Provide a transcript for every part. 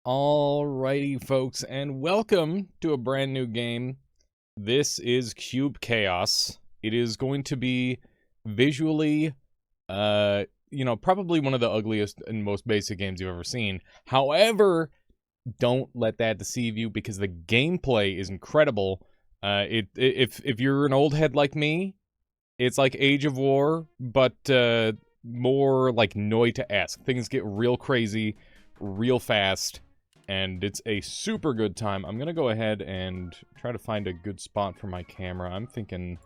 Alrighty, folks, and welcome to a brand new game. This is Cube Chaos. It is going to be visually, probably one of the ugliest and most basic games you've ever seen. However, don't let that deceive you because the gameplay is incredible. If you're an old head like me, it's like Age of War, but more like Noita-esque. Things get real crazy, real fast. And it's a super good time. I'm gonna go ahead and try to find a good spot for my camera. I'm thinking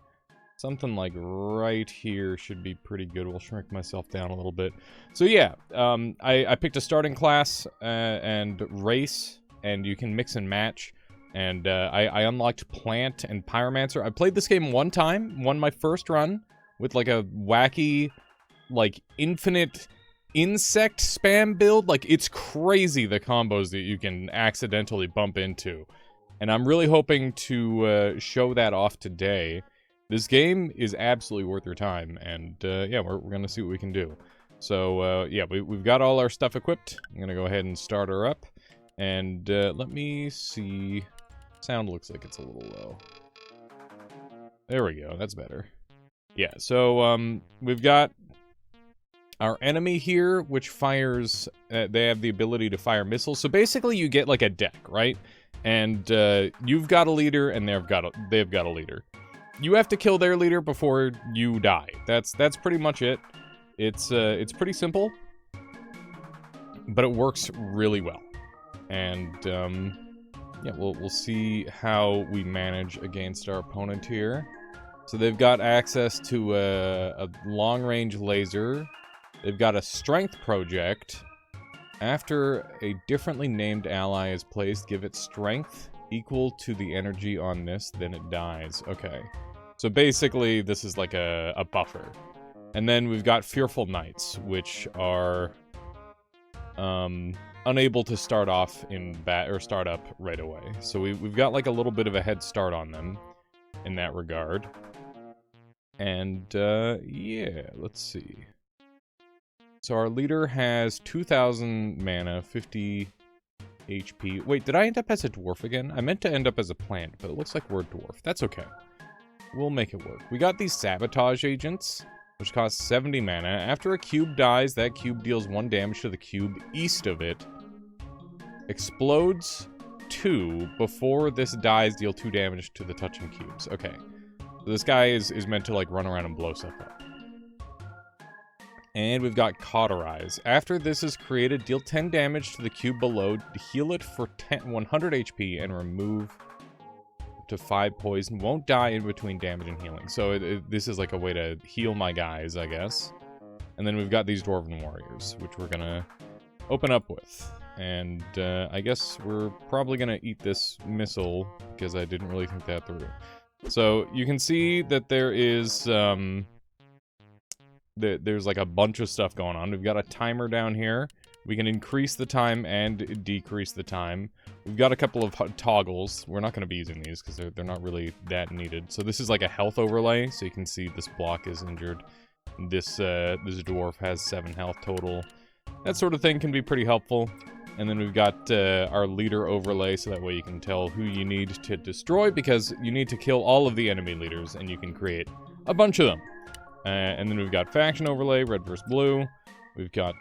something like right here should be pretty good. We'll shrink myself down a little bit. So yeah, I picked a starting class and race, and you can mix and match. And I unlocked Plant and Pyromancer. I played this game one time, won my first run with like a wacky, like infinite insect spam build. Like, it's crazy the combos that you can accidentally bump into, and I'm really hoping to show that off today. This game is absolutely worth your time, and yeah, we're gonna see what we can do. So yeah, we've got all our stuff equipped. I'm gonna go ahead and start her up, and let me see. Sound looks like it's a little low. There we go, that's better. Yeah, so we've got our enemy here, which fires, they have the ability to fire missiles. So basically you get like a deck, right? And you've got a leader and they've got a leader. You have to kill their leader before you die. That's pretty much it. It's pretty simple, but it works really well. And yeah, we'll see how we manage against our opponent here. So they've got access to a long-range laser. They've got a strength project. After a differently named ally is placed, give it strength equal to the energy on this, then it dies. Okay. So basically, this is like a buffer. And then we've got Fearful Knights, which are unable to start off start up right away. So we've got like a little bit of a head start on them in that regard. And yeah, let's see. So our leader has 2,000 mana, 50 HP. Wait, did I end up as a dwarf again? I meant to end up as a plant, but it looks like we're a dwarf. That's okay. We'll make it work. We got these sabotage agents, which cost 70 mana. After a cube dies, that cube deals 1 damage to the cube east of it. Explodes 2. Before this dies, deal 2 damage to the touching cubes. Okay. So this guy is meant to like run around and blow stuff up. And we've got Cauterize. After this is created, deal 10 damage to the cube below, heal it for 100 HP, and remove to 5 poison. Won't die in between damage and healing. So this is like a way to heal my guys, I guess. And then we've got these Dwarven Warriors, which we're gonna open up with. And I guess we're probably gonna eat this missile, because I didn't really think that through. So you can see that there is... there's like a bunch of stuff going on. We've got a timer down here. We can increase the time and decrease the time. We've got a couple of toggles. We're not going to be using these because they're not really that needed. So this is like a health overlay. So you can see this block is injured. This dwarf has 7 health total. That sort of thing can be pretty helpful. And then we've got our leader overlay, so that way you can tell who you need to destroy, because you need to kill all of the enemy leaders, and you can create a bunch of them. And then we've got faction overlay, red versus blue. We've got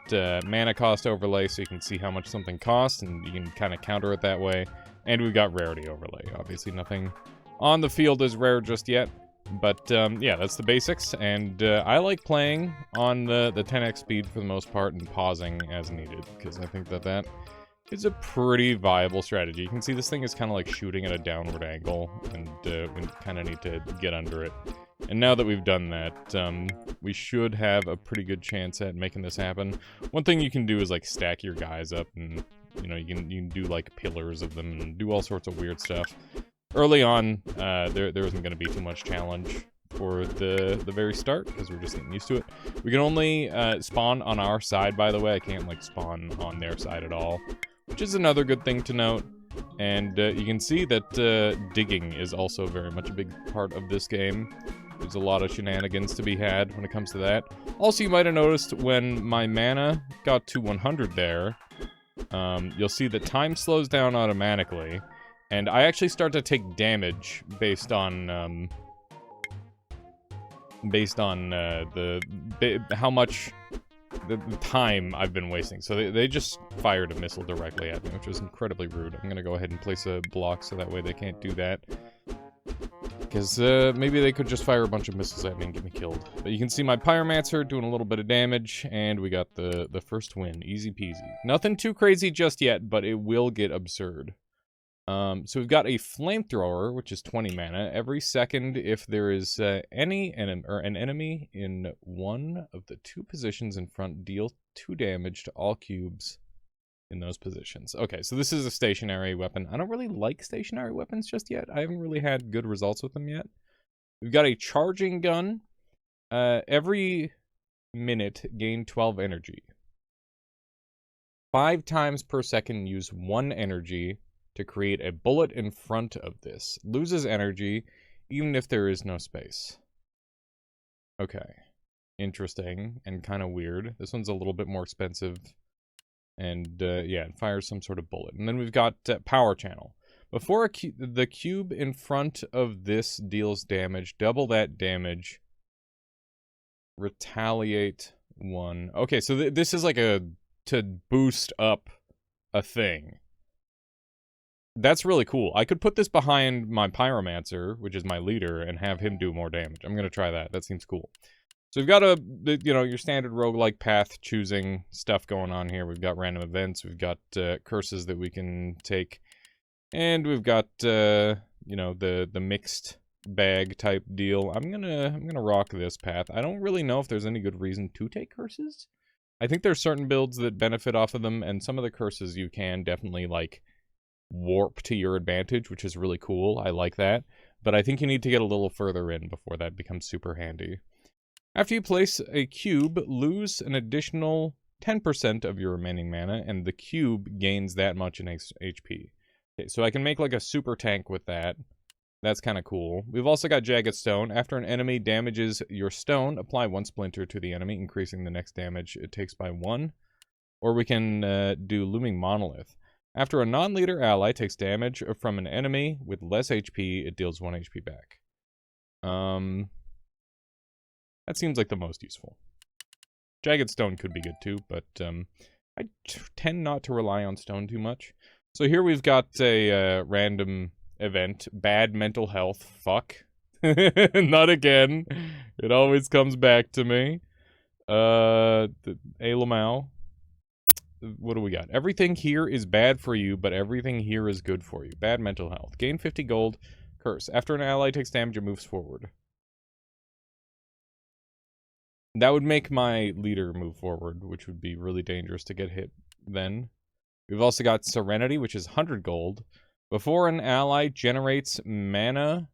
mana cost overlay, so you can see how much something costs, and you can kind of counter it that way. And we've got rarity overlay. Obviously nothing on the field is rare just yet. But yeah, that's the basics. And I like playing on the 10x speed for the most part, and pausing as needed, because I think that is a pretty viable strategy. You can see this thing is kind of like shooting at a downward angle, and we kind of need to get under it. And now that we've done that, we should have a pretty good chance at making this happen. One thing you can do is like stack your guys up, and you know, you can do like pillars of them and do all sorts of weird stuff. Early on, there isn't going to be too much challenge for the very start, because we're just getting used to it. We can only spawn on our side, by the way. I can't like spawn on their side at all, which is another good thing to note. And you can see that digging is also very much a big part of this game. There's a lot of shenanigans to be had when it comes to that. Also, you might have noticed when my mana got to 100 there, you'll see that time slows down automatically, and I actually start to take damage based on how much the time I've been wasting. So they just fired a missile directly at me, which was incredibly rude. I'm gonna go ahead and place a block so that way they can't do that. Because maybe they could just fire a bunch of missiles at me and get me killed. But you can see my Pyromancer doing a little bit of damage, and we got the first win. Easy peasy. Nothing too crazy just yet, but it will get absurd. So we've got a Flamethrower, which is 20 mana. Every second, if there is an enemy in one of the two positions in front, deal 2 damage to all cubes in those positions. Okay, so this is a stationary weapon. I don't really like stationary weapons just yet. I haven't really had good results with them yet. We've got a Charging Gun. Every minute, gain 12 energy. 5 times per second, use 1 energy to create a bullet in front of this. Loses energy, even if there is no space. Okay. Interesting, and kind of weird. This one's a little bit more expensive. And, yeah, it fires some sort of bullet. And then we've got Power Channel. Before the cube in front of this deals damage, double that damage. Retaliate 1. Okay, so this is like to boost up a thing. That's really cool. I could put this behind my Pyromancer, which is my leader, and have him do more damage. I'm gonna try that. That seems cool. So we've got your standard roguelike path choosing stuff going on here. We've got random events. We've got curses that we can take, and we've got the mixed bag type deal. I'm gonna rock this path. I don't really know if there's any good reason to take curses. I think there's certain builds that benefit off of them, and some of the curses you can definitely like warp to your advantage, which is really cool. I like that. But I think you need to get a little further in before that becomes super handy. After you place a cube, lose an additional 10% of your remaining mana, and the cube gains that much in HP. Okay, so I can make like a super tank with that. That's kind of cool. We've also got Jagged Stone. After an enemy damages your stone, apply 1 splinter to the enemy, increasing the next damage it takes by 1. Or we can do Looming Monolith. After a non-leader ally takes damage from an enemy with less HP, it deals 1 HP back. That seems like the most useful. Jagged Stone could be good too, but I tend not to rely on stone too much. So here we've got a random event. Bad mental health. Fuck. Not again. It always comes back to me. Alamau. What do we got? Everything here is bad for you, but everything here is good for you. Bad mental health. Gain 50 gold. Curse. After an ally takes damage, it moves forward. That would make my leader move forward, which would be really dangerous to get hit then. We've also got Serenity, which is 100 gold. Before an ally generates mana,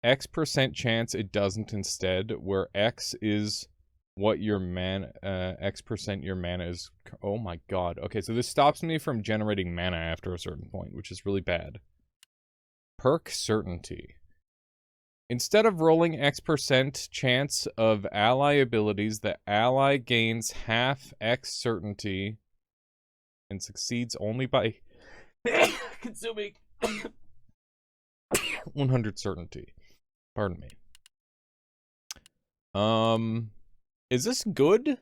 X% chance it doesn't instead, where X is what your mana, X% your mana is. Oh my god. Okay, so this stops me from generating mana after a certain point, which is really bad. Perk Certainty. Instead of rolling X% chance of ally abilities, the ally gains half X certainty and succeeds only by consuming 100 certainty. Pardon me. Is this good?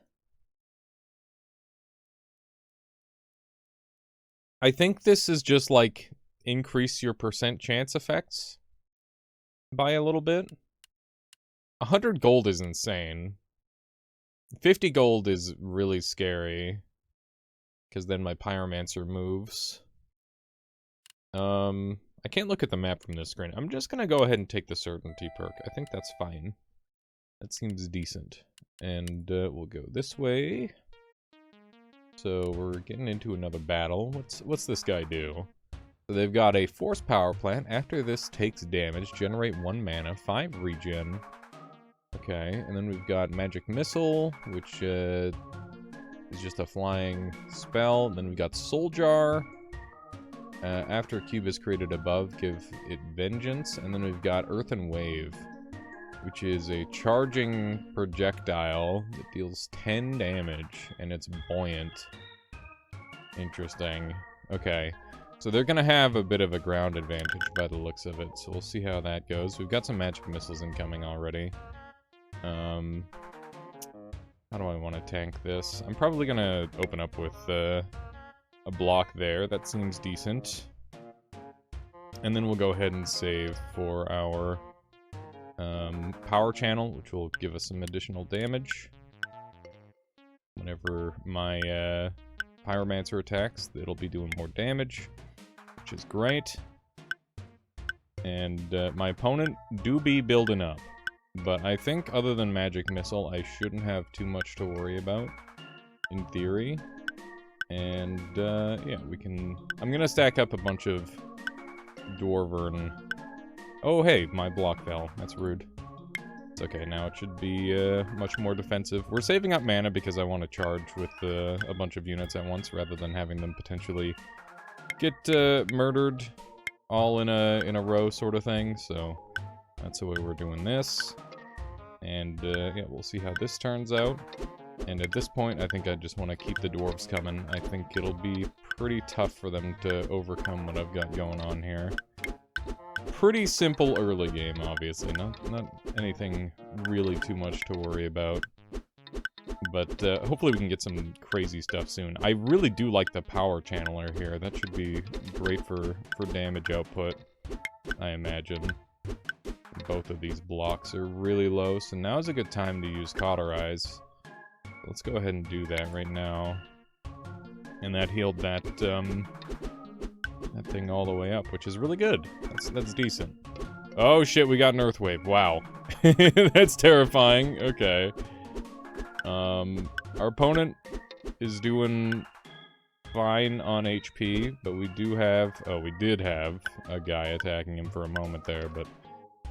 I think this is just like increase your percent chance effects by a little bit. 100 gold is insane. 50 gold is really scary, because then my Pyromancer moves. I can't look at the map from this screen. I'm just gonna go ahead and take the certainty perk. I think that's fine. That seems decent. And we'll go this way. So we're getting into another battle. What's this guy do? So they've got a Force Power Plant. After this takes damage, generate 1 mana, 5 regen. Okay, and then we've got Magic Missile, which is just a flying spell. Then we've got Soul Jar. After a cube is created above, give it Vengeance. And then we've got Earthen Wave, which is a charging projectile that deals 10 damage, and it's buoyant. Interesting. Okay. So they're gonna have a bit of a ground advantage by the looks of it, so we'll see how that goes. We've got some magic missiles incoming already. How do I want to tank this? I'm probably gonna open up with a block there. That seems decent. And then we'll go ahead and save for our power channel, which will give us some additional damage. Whenever my Pyromancer attacks, it'll be doing more damage, which is great. And my opponent do be building up. But I think other than Magic Missile, I shouldn't have too much to worry about, in theory. And yeah, we can... I'm gonna stack up a bunch of Dwarven... Oh hey, my block fell. That's rude. It's okay, now it should be much more defensive. We're saving up mana because I want to charge with a bunch of units at once, rather than having them potentially get murdered all in a row sort of thing, so that's the way we're doing this. And yeah, we'll see how this turns out. And at this point, I think I just want to keep the dwarves coming. I think it'll be pretty tough for them to overcome what I've got going on here. Pretty simple early game, obviously. Not anything really too much to worry about. But hopefully we can get some crazy stuff soon. I really do like the power channeler here. That should be great for damage output, I imagine. Both of these blocks are really low, so now's a good time to use Cauterize. Let's go ahead and do that right now. And that healed that thing all the way up, which is really good. That's decent. Oh shit, we got an Earthwave. Wow. That's terrifying. Okay. Our opponent is doing fine on HP, but we do have... Oh, we did have a guy attacking him for a moment there, but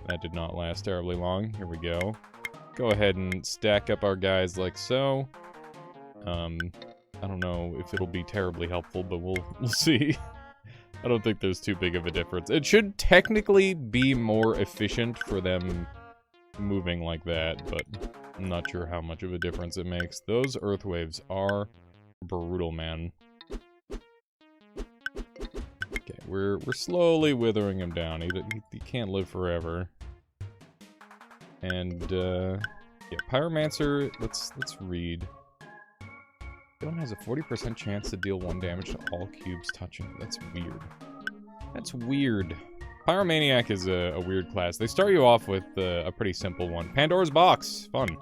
that did not last terribly long. Here we go. Go ahead and stack up our guys like so. I don't know if it'll be terribly helpful, but we'll see. I don't think there's too big of a difference. It should technically be more efficient for them moving like that, but I'm not sure how much of a difference it makes. Those Earthwaves are brutal, man. Okay, we're slowly withering him down. He can't live forever. And yeah, Pyromancer. Let's read. Villain has a 40% chance to deal 1 damage to all cubes touching. That's weird. That's weird. Pyromaniac is a weird class. They start you off with a pretty simple one. Pandora's Box. Fun.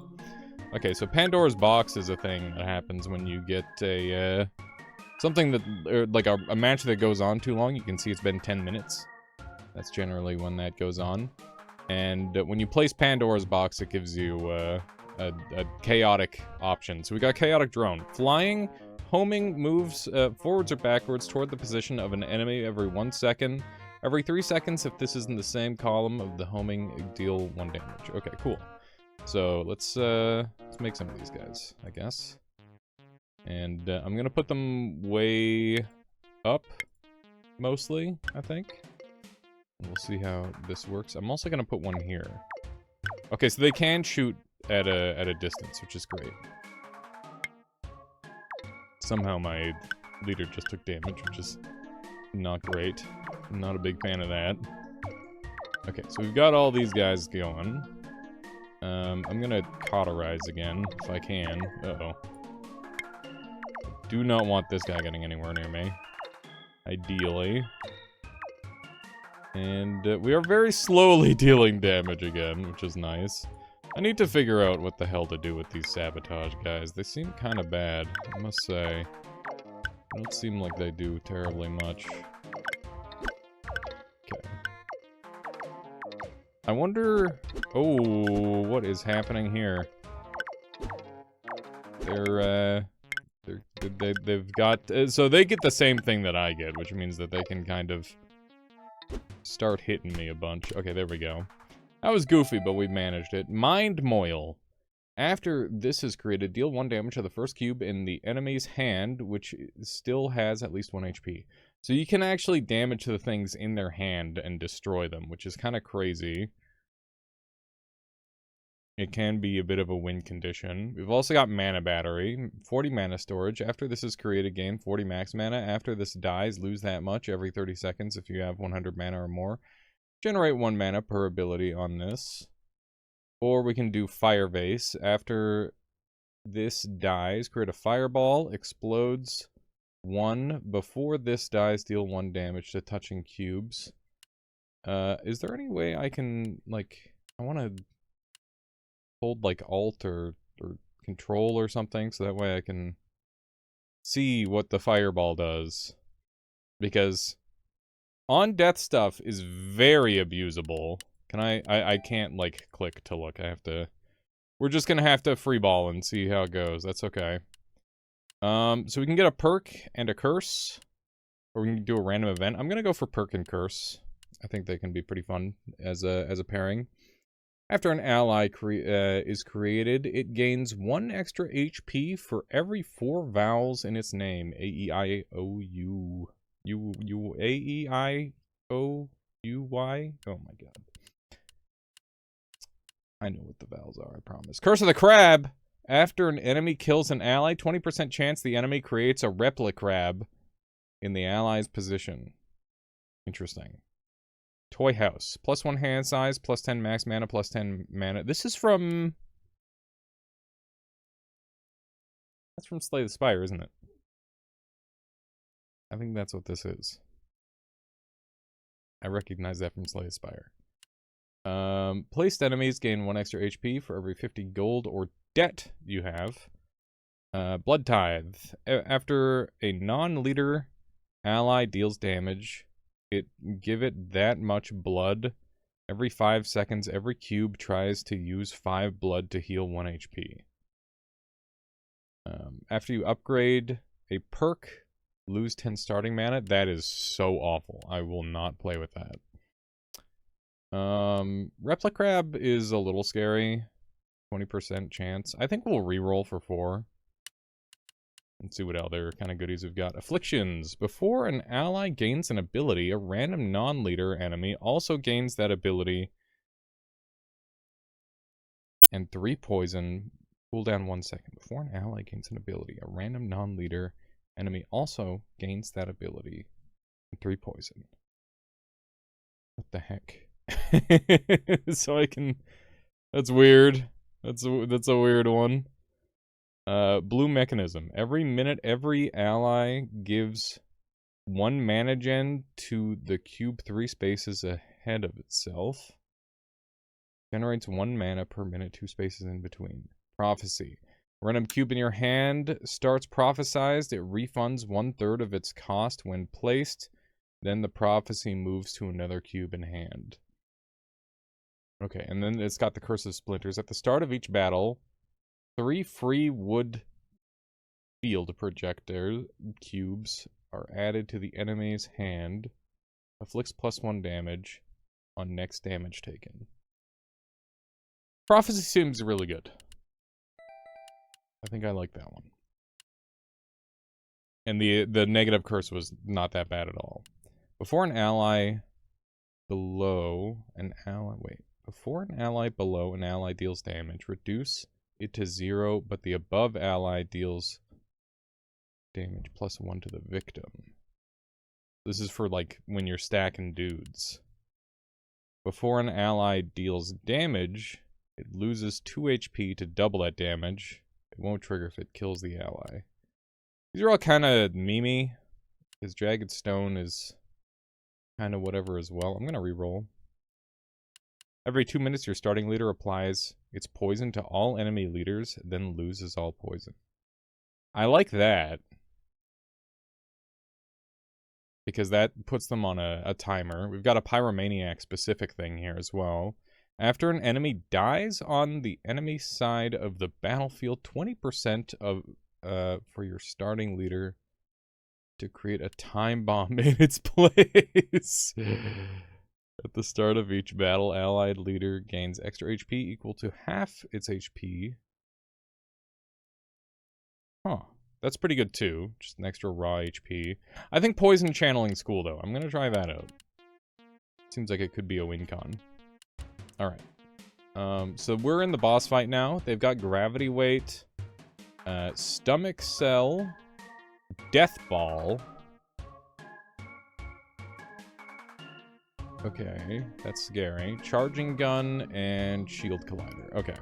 Okay, so Pandora's Box is a thing that happens when you get a... something that... like a match that goes on too long. You can see it's been 10 minutes. That's generally when that goes on. And when you place Pandora's Box, it gives you a chaotic option. So we got Chaotic Drone. Flying, homing moves forwards or backwards toward the position of an enemy every 1 second. Every 3 seconds, if this is in the same column of the homing, deal 1 damage. Okay, cool. So let's make some of these guys, I guess. And I'm gonna put them way up, mostly, I think. We'll see how this works. I'm also gonna put one here. Okay, so they can shoot at a distance, which is great. Somehow my leader just took damage, which is not great. I'm not a big fan of that. Okay, so we've got all these guys going. I'm gonna cauterize again, if I can. Uh-oh. Do not want this guy getting anywhere near me. Ideally. And we are very slowly dealing damage again, which is nice. I need to figure out what the hell to do with these sabotage guys. They seem kind of bad, I must say. They don't seem like they do terribly much. Okay. I wonder... Oh, what is happening here? They've got... so they get the same thing that I get, which means that they can kind of start hitting me a bunch. Okay, there we go. That was goofy, but we managed it. Mind Moil. After this is created, deal 1 damage to the first cube in the enemy's hand, which still has at least 1 HP. So you can actually damage the things in their hand and destroy them, which is kind of crazy. it can be a bit of a win condition. We've also got mana battery, 40 mana storage. After this is created, gain 40 max mana. After this dies, lose that much every 30 seconds if you have 100 mana or more. Generate 1 mana per ability on this. Or we can do Fire Vase. After this dies, create a fireball, explodes 1. Before this dies, deal 1 damage to touching cubes. Is there any way I can, like, I want to hold, like, Alt or Control or something, so that way I can see what the fireball does. Because on-death stuff is very abusable. Can I can't, like, click to look. I have to... We're just gonna have to freeball and see how it goes. That's okay. So we can get a perk and a curse. Or we can do a random event. I'm gonna go for perk and curse. I think they can be pretty fun as a pairing. After an ally is created, it gains 1 extra HP for every 4 vowels in its name. A-E-I-O-U. A-E-I-O-U-Y? Oh my god. I know what the vowels are, I promise. Curse of the Crab! After an enemy kills an ally, 20% chance the enemy creates a Replicrab in the ally's position. Interesting. Toy House. +1 hand size, +10 max mana, +10 mana. This is from... That's from Slay the Spire, isn't it? I think that's what this is. I recognize that from Slay the Spire. Placed enemies gain 1 extra HP for every 50 gold or debt you have. Blood Tithe. After a non-leader ally deals damage, give it that much blood. Every 5 seconds, every cube tries to use 5 blood to heal 1 HP. After you upgrade a perk, lose 10 starting mana. That is so awful. I will not play with that. Replicrab is a little scary. 20% chance. I think we'll reroll for 4. Let's see what other kind of goodies we've got. Afflictions. Before an ally gains an ability, a random non-leader enemy also gains that ability. And 3 poison. Cooldown 1 second. Before an ally gains an ability, a random non-leader enemy also gains that ability. And 3 poison. What the heck? So I can... That's weird. That's a weird one. Blue Mechanism. Every minute, every ally gives 1 mana gen to the cube 3 spaces ahead of itself. Generates 1 mana per minute, 2 spaces in between. Prophecy. Random cube in your hand starts prophesized. It refunds 1/3 of its cost when placed. Then the prophecy moves to another cube in hand. Okay, and then it's got the Curse of Splinters. At the start of each battle, 3 free wood field projector cubes are added to the enemy's hand. Afflicts +1 damage on next damage taken. Prophecy seems really good. I think I like that one. And the negative curse was not that bad at all. Before an ally below an ally... Wait. Before an ally below an ally deals damage, reduce it to 0, but the above ally deals damage +1 to the victim. This is for, like, when you're stacking dudes. Before an ally deals damage, it loses 2 HP to double that damage. It won't trigger if it kills the ally. These are all kind of memey, because Jagged Stone is kind of whatever as well. I'm going to reroll. Every 2 minutes, your starting leader applies its poison to all enemy leaders, then loses all poison. I like that. Because that puts them on a timer. We've got a Pyromaniac specific thing here as well. After an enemy dies on the enemy side of the battlefield, 20% of for your starting leader to create a time bomb in its place. At the start of each battle, allied leader gains extra HP equal to half its HP. Huh. That's pretty good too. Just an extra raw HP. I think poison channeling's cool though. I'm gonna try that out. Seems like it could be a win con. Alright. So we're in the boss fight now. They've got gravity weight, stomach cell, death ball. Okay, that's scary. Charging gun and shield collider. Okay.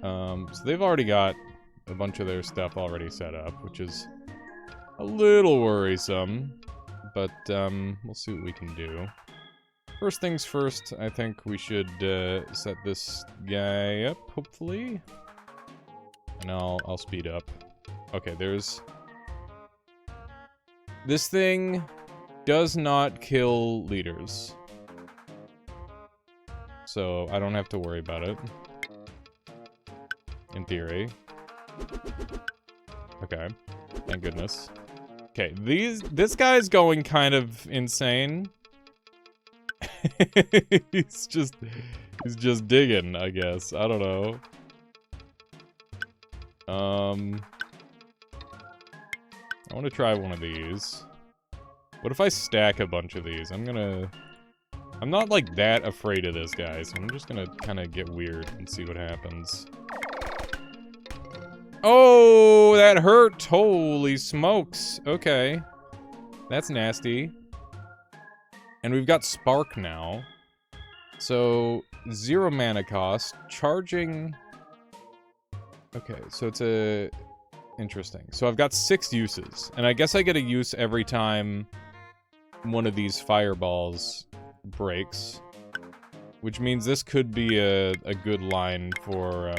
So they've already got a bunch of their stuff already set up, which is a little worrisome. But we'll see what we can do. First things first, I think we should set this guy up, hopefully. And I'll speed up. Okay, there's... This thing does not kill leaders. So I don't have to worry about it. In theory. Okay. Thank goodness. Okay, this guy's going kind of insane. he's just digging, I guess. I don't know. I want to try one of these. What if I stack a bunch of these? I'm not like that afraid of this guy, so I'm just gonna kind of get weird and see what happens. Oh, that hurt! Holy smokes! Okay. That's nasty. And we've got Spark now. So, 0 mana cost. Charging... Okay, so it's a... Interesting. So I've got 6 uses. And I guess I get a use every time one of these fireballs breaks. Which means this could be a good line for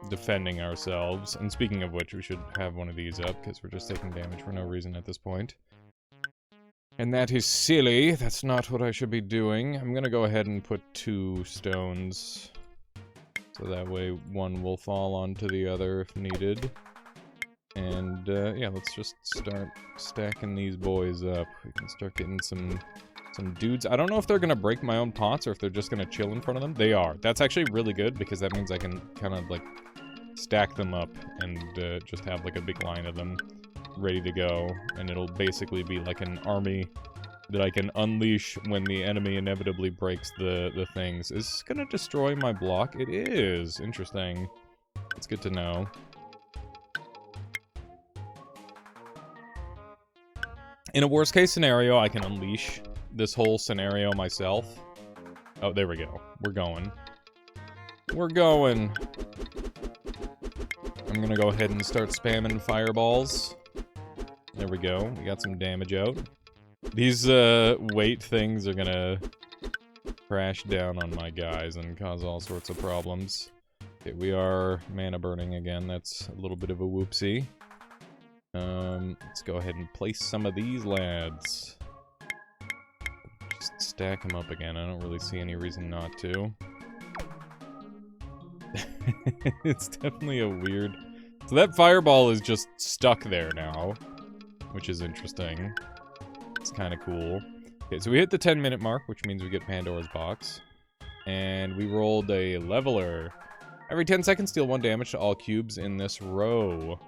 defending ourselves. And speaking of which, we should have one of these up, because we're just taking damage for no reason at this point. And that is silly. That's not what I should be doing. I'm gonna go ahead and put 2 stones. So that way one will fall onto the other if needed. And yeah, let's just start stacking these boys up. We can start getting some dudes. I don't know if they're gonna break my own pots or if they're just gonna chill in front of them. They are. That's actually really good because that means I can kind of like stack them up and just have like a big line of them ready to go, and it'll basically be like an army that I can unleash when the enemy inevitably breaks the things. Is this gonna destroy my block? It is. Interesting. It's good to know. In a worst case scenario, I can unleash this whole scenario myself. Oh, there we go. We're going. We're going. I'm gonna go ahead and start spamming fireballs. There we go. We got some damage out. These weight things are gonna crash down on my guys and cause all sorts of problems. Okay, we are mana burning again. That's a little bit of a whoopsie. Let's go ahead and place some of these lads. Just stack them up again. I don't really see any reason not to. It's definitely a weird... So that fireball is just stuck there now, which is interesting. It's kind of cool. Okay, so we hit the 10-minute mark, which means we get Pandora's box. And we rolled a leveler. Every 10 seconds, deal 1 damage to all cubes in this row.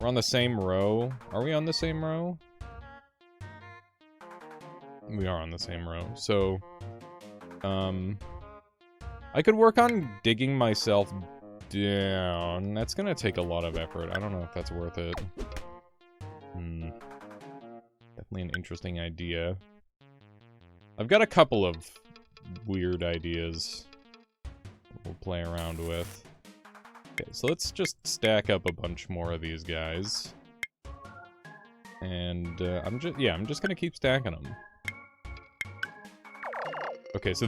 We're on the same row. Are we on the same row? We are on the same row. So, I could work on digging myself down. That's gonna take a lot of effort. I don't know if that's worth it. Definitely an interesting idea. I've got a couple of weird ideas we'll play around with. Okay, so let's just stack up a bunch more of these guys. And I'm just gonna keep stacking them. Okay, so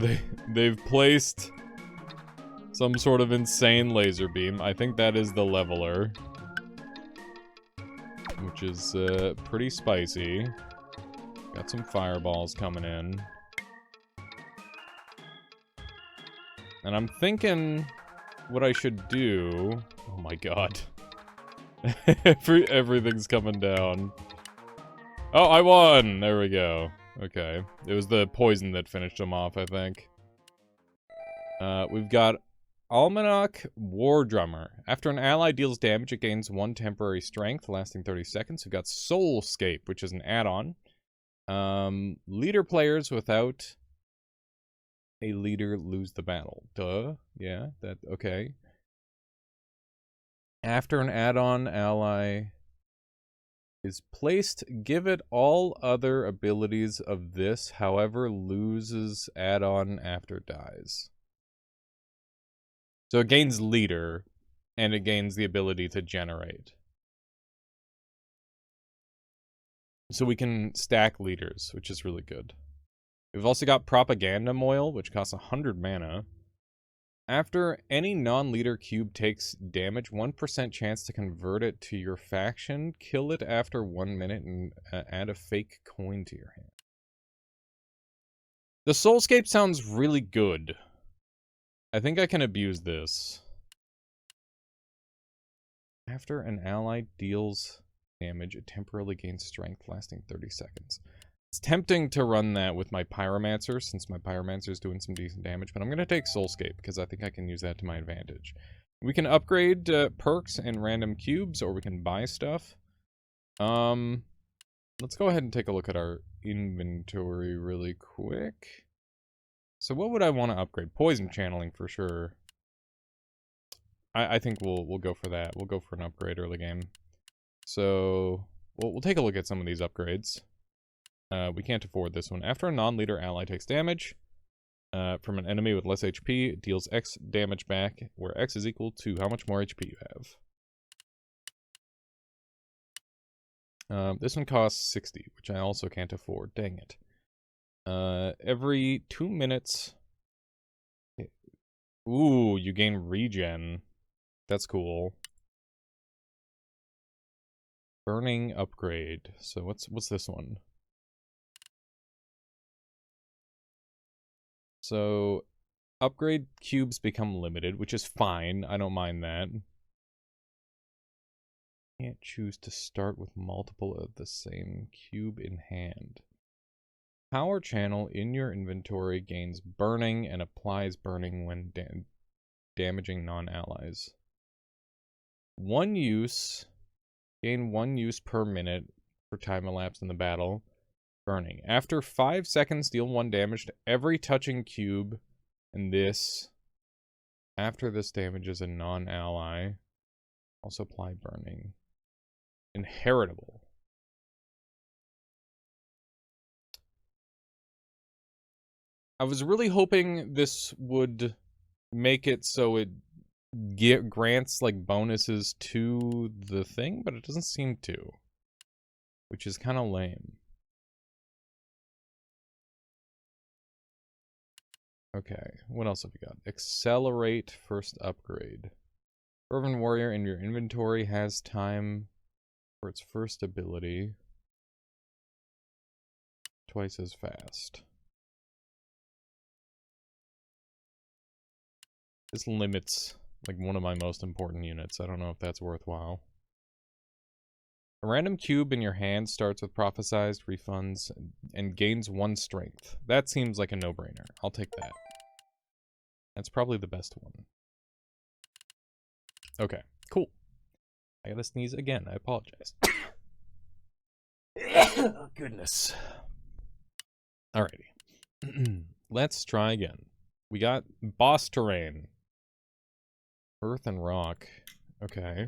they've placed some sort of insane laser beam. I think that is the leveler, which is pretty spicy. Got some fireballs coming in. And I'm thinking what I should do... Oh my god. Everything's coming down. Oh, I won! There we go. Okay. It was the poison that finished him off, I think. We've got Almanac War Drummer. After an ally deals damage, it gains 1 temporary strength, lasting 30 seconds. We've got Soulscape, which is an add-on. Leader players without a leader lose the battle. Duh. Yeah, that okay. After an add-on ally is placed, give it all other abilities of this, however, loses add-on after dies. So it gains leader, and it gains the ability to generate. So we can stack leaders, which is really good. We've also got Propaganda Moil, which costs 100 mana. After any non-leader cube takes damage, 1% chance to convert it to your faction. Kill it after 1 minute and add a fake coin to your hand. The Soulscape sounds really good. I think I can abuse this. After an ally deals damage, it temporarily gains strength lasting 30 seconds. It's tempting to run that with my Pyromancer, since my Pyromancer is doing some decent damage, but I'm going to take Soulscape, because I think I can use that to my advantage. We can upgrade perks and random cubes, or we can buy stuff. Let's go ahead and take a look at our inventory really quick. So what would I want to upgrade? Poison Channeling, for sure. I think we'll go for that. We'll go for an upgrade early game. So, we'll take a look at some of these upgrades. We can't afford this one. After a non-leader ally takes damage from an enemy with less HP, it deals X damage back, where X is equal to how much more HP you have. This one costs 60, which I also can't afford. Dang it. Every 2 minutes... Ooh, you gain regen. That's cool. Burning upgrade. So what's this one? So, upgrade cubes become limited, which is fine. I don't mind that. Can't choose to start with multiple of the same cube in hand. Power channel in your inventory gains burning and applies burning when damaging non-allies. One use. Gain 1 use per minute for time elapsed in the battle. Burning. After 5 seconds, deal 1 damage to every touching cube. And this, after this damages a non-ally, also apply burning. Inheritable. I was really hoping this would make it so it grants like bonuses to the thing, but it doesn't seem to, which is kind of lame. Okay, what else have we got? Accelerate first upgrade. Fervent Warrior in your inventory has time for its first ability. Twice as fast. This limits, like, one of my most important units. I don't know if that's worthwhile. A random cube in your hand starts with prophesized refunds and gains 1 strength. That seems like a no-brainer. I'll take that. That's probably the best one. Okay, cool. I gotta sneeze again. I apologize. Oh, goodness. Alrighty. Let's try again. We got boss terrain. Earth and rock. Okay.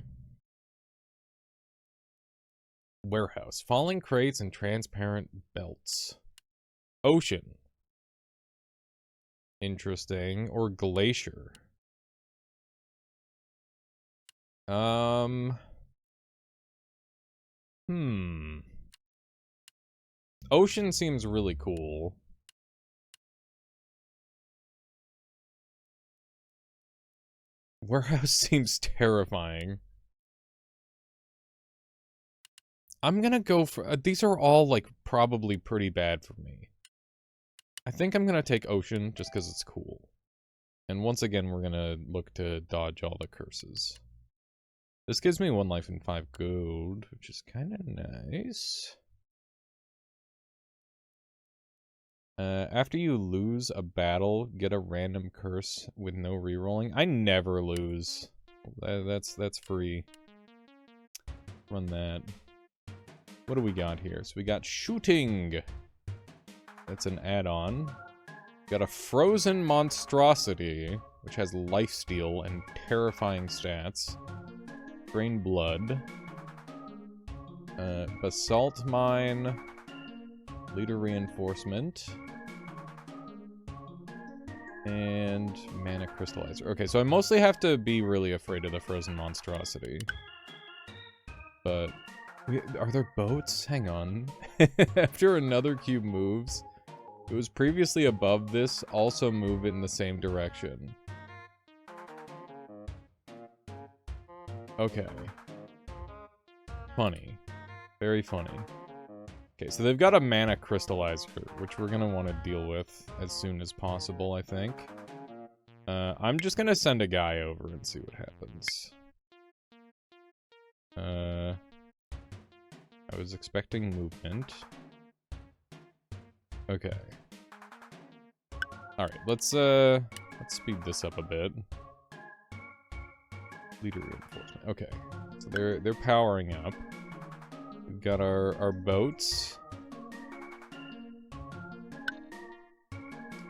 Warehouse. Falling crates and transparent belts. Ocean. Interesting. Or glacier. Ocean seems really cool. Warehouse seems terrifying. I'm gonna go for... these are all, like, probably pretty bad for me. I think I'm gonna take Ocean, just because it's cool. And once again, we're gonna look to dodge all the curses. This gives me 1 life and 5 gold, which is kind of nice. After you lose a battle, get a random curse with no rerolling. I never lose. That's free. Run that. What do we got here? So we got shooting. That's an add-on. Got a frozen monstrosity, which has lifesteal and terrifying stats. Drain blood. Basalt mine. Leader reinforcement. And mana crystallizer. Okay, so I mostly have to be really afraid of the frozen monstrosity. But are there boats? Hang on. After another cube moves, it was previously above this, also move in the same direction. Okay. Funny. Very funny. Okay, so they've got a mana crystallizer, which we're gonna want to deal with as soon as possible, I think. I'm just gonna send a guy over and see what happens. I was expecting movement. Okay. Alright, let's speed this up a bit. Leader reinforcement. Okay. So they're powering up. We've got our boats.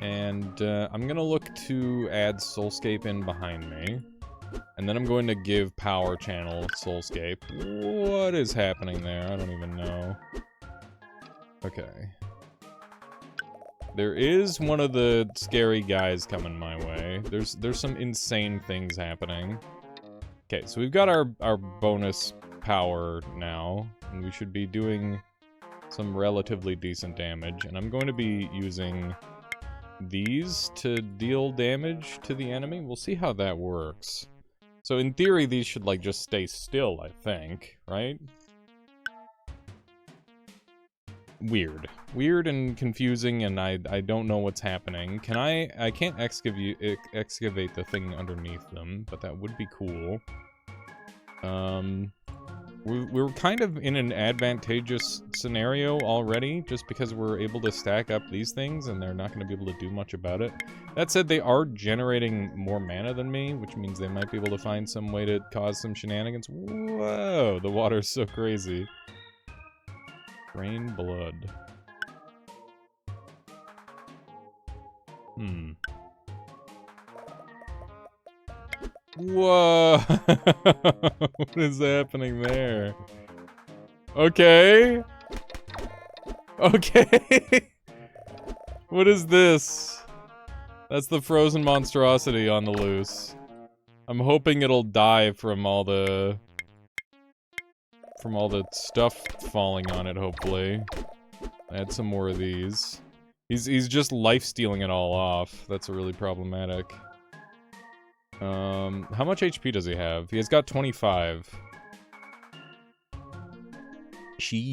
And I'm gonna look to add Soulscape in behind me. And then I'm going to give Power Channel Soulscape. What is happening there? I don't even know. Okay. There is one of the scary guys coming my way. There's some insane things happening. Okay, so we've got our bonus power now, and we should be doing some relatively decent damage. And I'm going to be using these to deal damage to the enemy. We'll see how that works. So in theory, these should, like, just stay still, I think, right? Weird. Weird and confusing, and I don't know what's happening. I can't excavate the thing underneath them, but that would be cool. We're kind of in an advantageous scenario already, just because we're able to stack up these things, and they're not going to be able to do much about it. That said, they are generating more mana than me, which means they might be able to find some way to cause some shenanigans. Whoa, the water's so crazy. Drain blood. Whoa! What is happening there? Okay. Okay. What is this? That's the frozen monstrosity on the loose. I'm hoping it'll die from all the stuff falling on it, hopefully. Add some more of these. He's just life-stealing it all off. That's really problematic. How much HP does he have? He has got 25. Shit.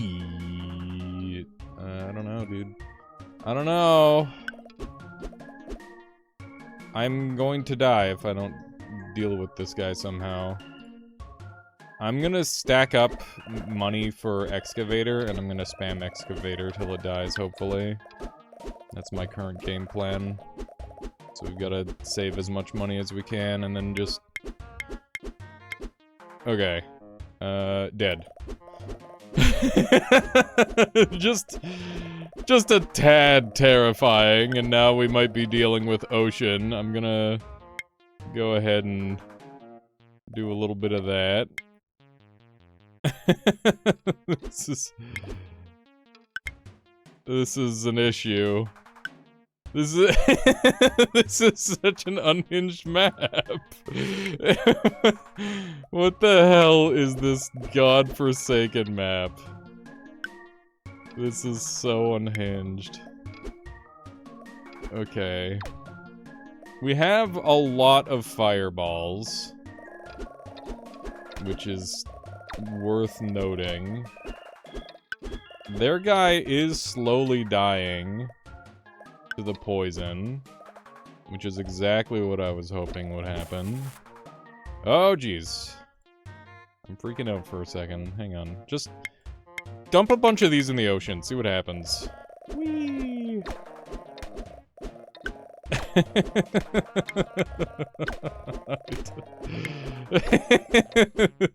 I don't know, dude. I don't know. I'm going to die if I don't deal with this guy somehow. I'm gonna stack up money for Excavator, and I'm gonna spam Excavator till it dies, hopefully. That's my current game plan. So we've gotta save as much money as we can, and then just... Okay. Dead. Just a tad terrifying, and now we might be dealing with ocean. I'm gonna go ahead and do a little bit of that. This is an issue. This is such an unhinged map. What the hell is this godforsaken map? This is so unhinged. Okay. We have a lot of fireballs, which is worth noting. Their guy is slowly dying to the poison, which is exactly what I was hoping would happen. Oh, jeez. I'm freaking out for a second. Hang on. Just dump a bunch of these in the ocean. See what happens. Whee!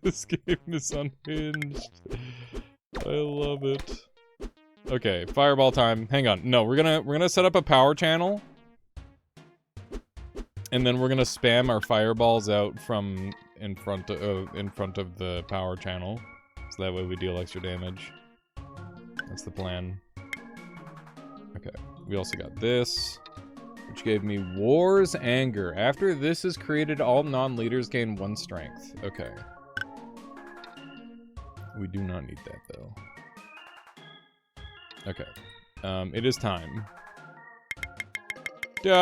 This game is unhinged. I love it. Okay, fireball time. Hang on. No, we're gonna set up a power channel And then we're gonna spam our fireballs out from in front of the power channel, so that way we deal extra damage. That's the plan. Okay, we also got this, which gave me War's Anger. After this is created, all non-leaders gain 1 strength. Okay. We do not need that, though. Okay. It is time. Die!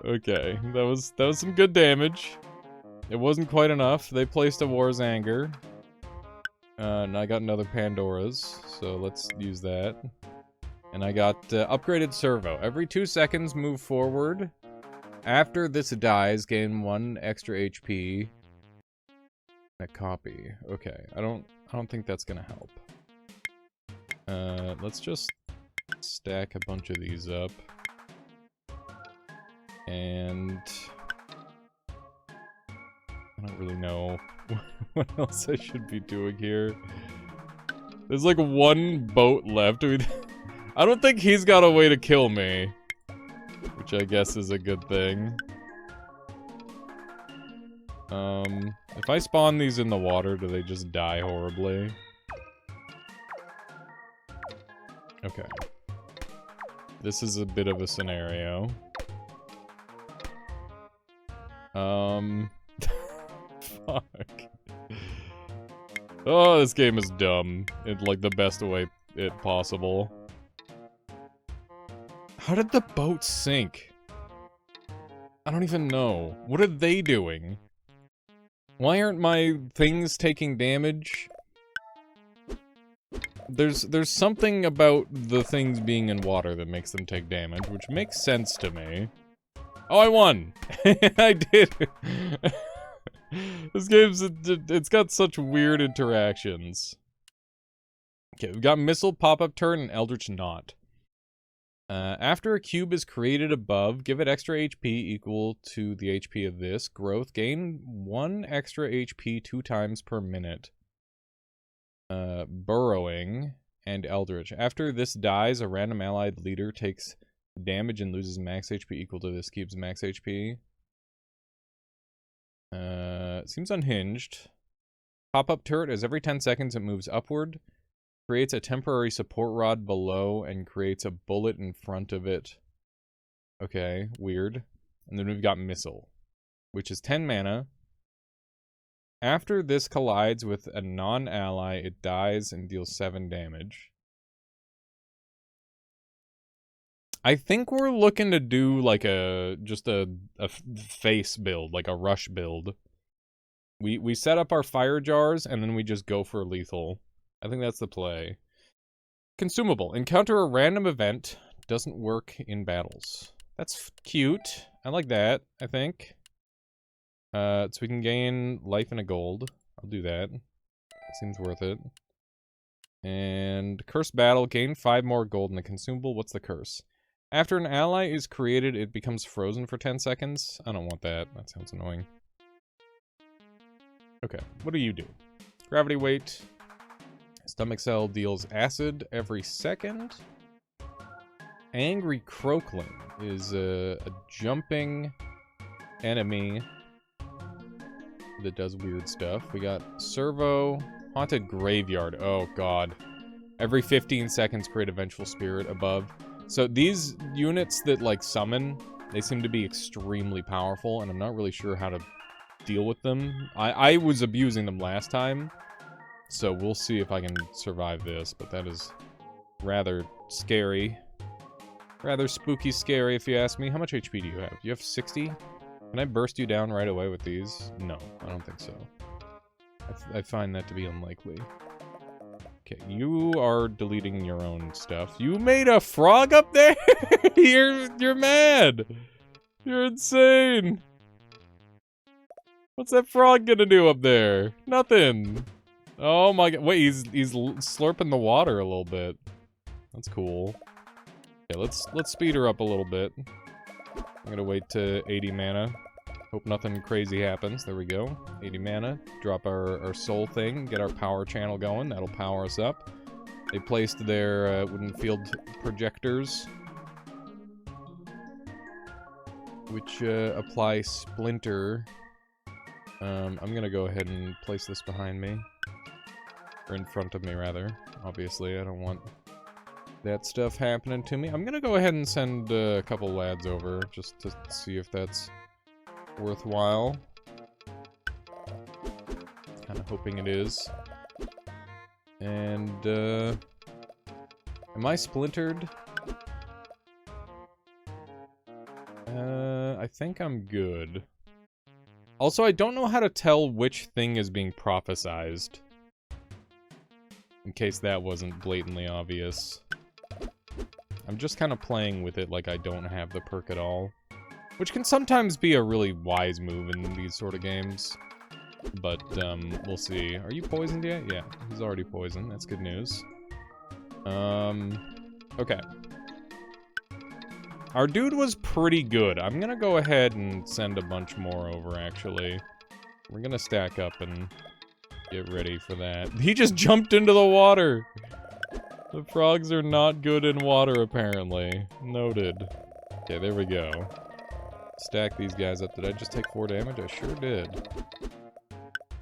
Okay, that was some good damage. It wasn't quite enough. They placed a War's Anger. And I got another Pandora's, so let's use that. And I got upgraded servo. Every 2 seconds, move forward. After this dies, gain 1 extra HP. A copy. Okay, I don't think that's gonna help. Let's just stack a bunch of these up. And I don't really know what else I should be doing here. There's like 1 boat left. I don't think he's got a way to kill me, which I guess is a good thing. If I spawn these in the water, do they just die horribly? Okay. This is a bit of a scenario. Fuck. Oh, this game is dumb. In, like, the best way possible. How did the boat sink? I don't even know. What are they doing? Why aren't my things taking damage? There's something about the things being in water that makes them take damage, which makes sense to me. Oh, I won! I did! This game's, it's got such weird interactions. Okay, we've got Missile, Pop-Up Turret, and Eldritch Knot. After a cube is created above, give it extra HP equal to the HP of this. Growth, gain 1 extra HP 2 times per minute. Burrowing, and Eldritch. After this dies, a random allied leader takes damage and loses max HP equal to this cube's max HP. Seems unhinged. Pop-up turret, as every 10 seconds it moves upward. Creates a temporary support rod below and creates a bullet in front of it. Okay, weird. And then we've got Missile, which is 10 mana. After this collides with a non-ally, it dies and deals 7 damage. I think we're looking to do like just a face build, like a rush build. We set up our fire jars and then we just go for lethal. I think that's the play. Consumable. Encounter a random event. Doesn't work in battles. That's cute. I like that, I think. So we can gain life and a gold. I'll do that. That seems worth it. And curse battle. Gain 5 more gold in a consumable. What's the curse? After an ally is created, it becomes frozen for 10 seconds. I don't want that. That sounds annoying. Okay, what do you do? Gravity weight. Stomach cell deals acid every second. Angry Croakling is a jumping enemy that does weird stuff. We got Servo, Haunted Graveyard. Oh god. Every 15 seconds create a Vengeful Spirit above. So these units that like summon, they seem to be extremely powerful, and I'm not really sure how to deal with them. I was abusing them last time. So we'll see if I can survive this, but that is rather scary. Rather spooky scary, if you ask me. How much HP do you have? You have 60? Can I burst you down right away with these? No, I don't think so. I find that to be unlikely. Okay, you are deleting your own stuff. You made a frog up there? You're mad! You're insane! What's that frog gonna do up there? Nothing! Oh my god, wait, he's slurping the water a little bit. That's cool. Okay, let's speed her up a little bit. I'm gonna wait to 80 mana. Hope nothing crazy happens. There we go. 80 mana. Drop our soul thing, get our power channel going. That'll power us up. They placed their wooden field projectors, which apply splinter. I'm gonna go ahead and place this behind me. Or in front of me, rather. Obviously, I don't want that stuff happening to me. I'm gonna go ahead and send a couple lads over, just to see if that's worthwhile. Kinda hoping it is. And, am I splintered? I think I'm good. Also, I don't know how to tell which thing is being prophesized. In case that wasn't blatantly obvious. I'm just kind of playing with it like I don't have the perk at all. Which can sometimes be a really wise move in these sort of games. But, we'll see. Are you poisoned yet? Yeah, he's already poisoned. That's good news. Okay. Our dude was pretty good. I'm gonna go ahead and send a bunch more over, actually. We're gonna stack up and get ready for that. He just jumped into the water! The frogs are not good in water, apparently. Noted. Okay, there we go. Stack these guys up. Did I just take 4 damage? I sure did.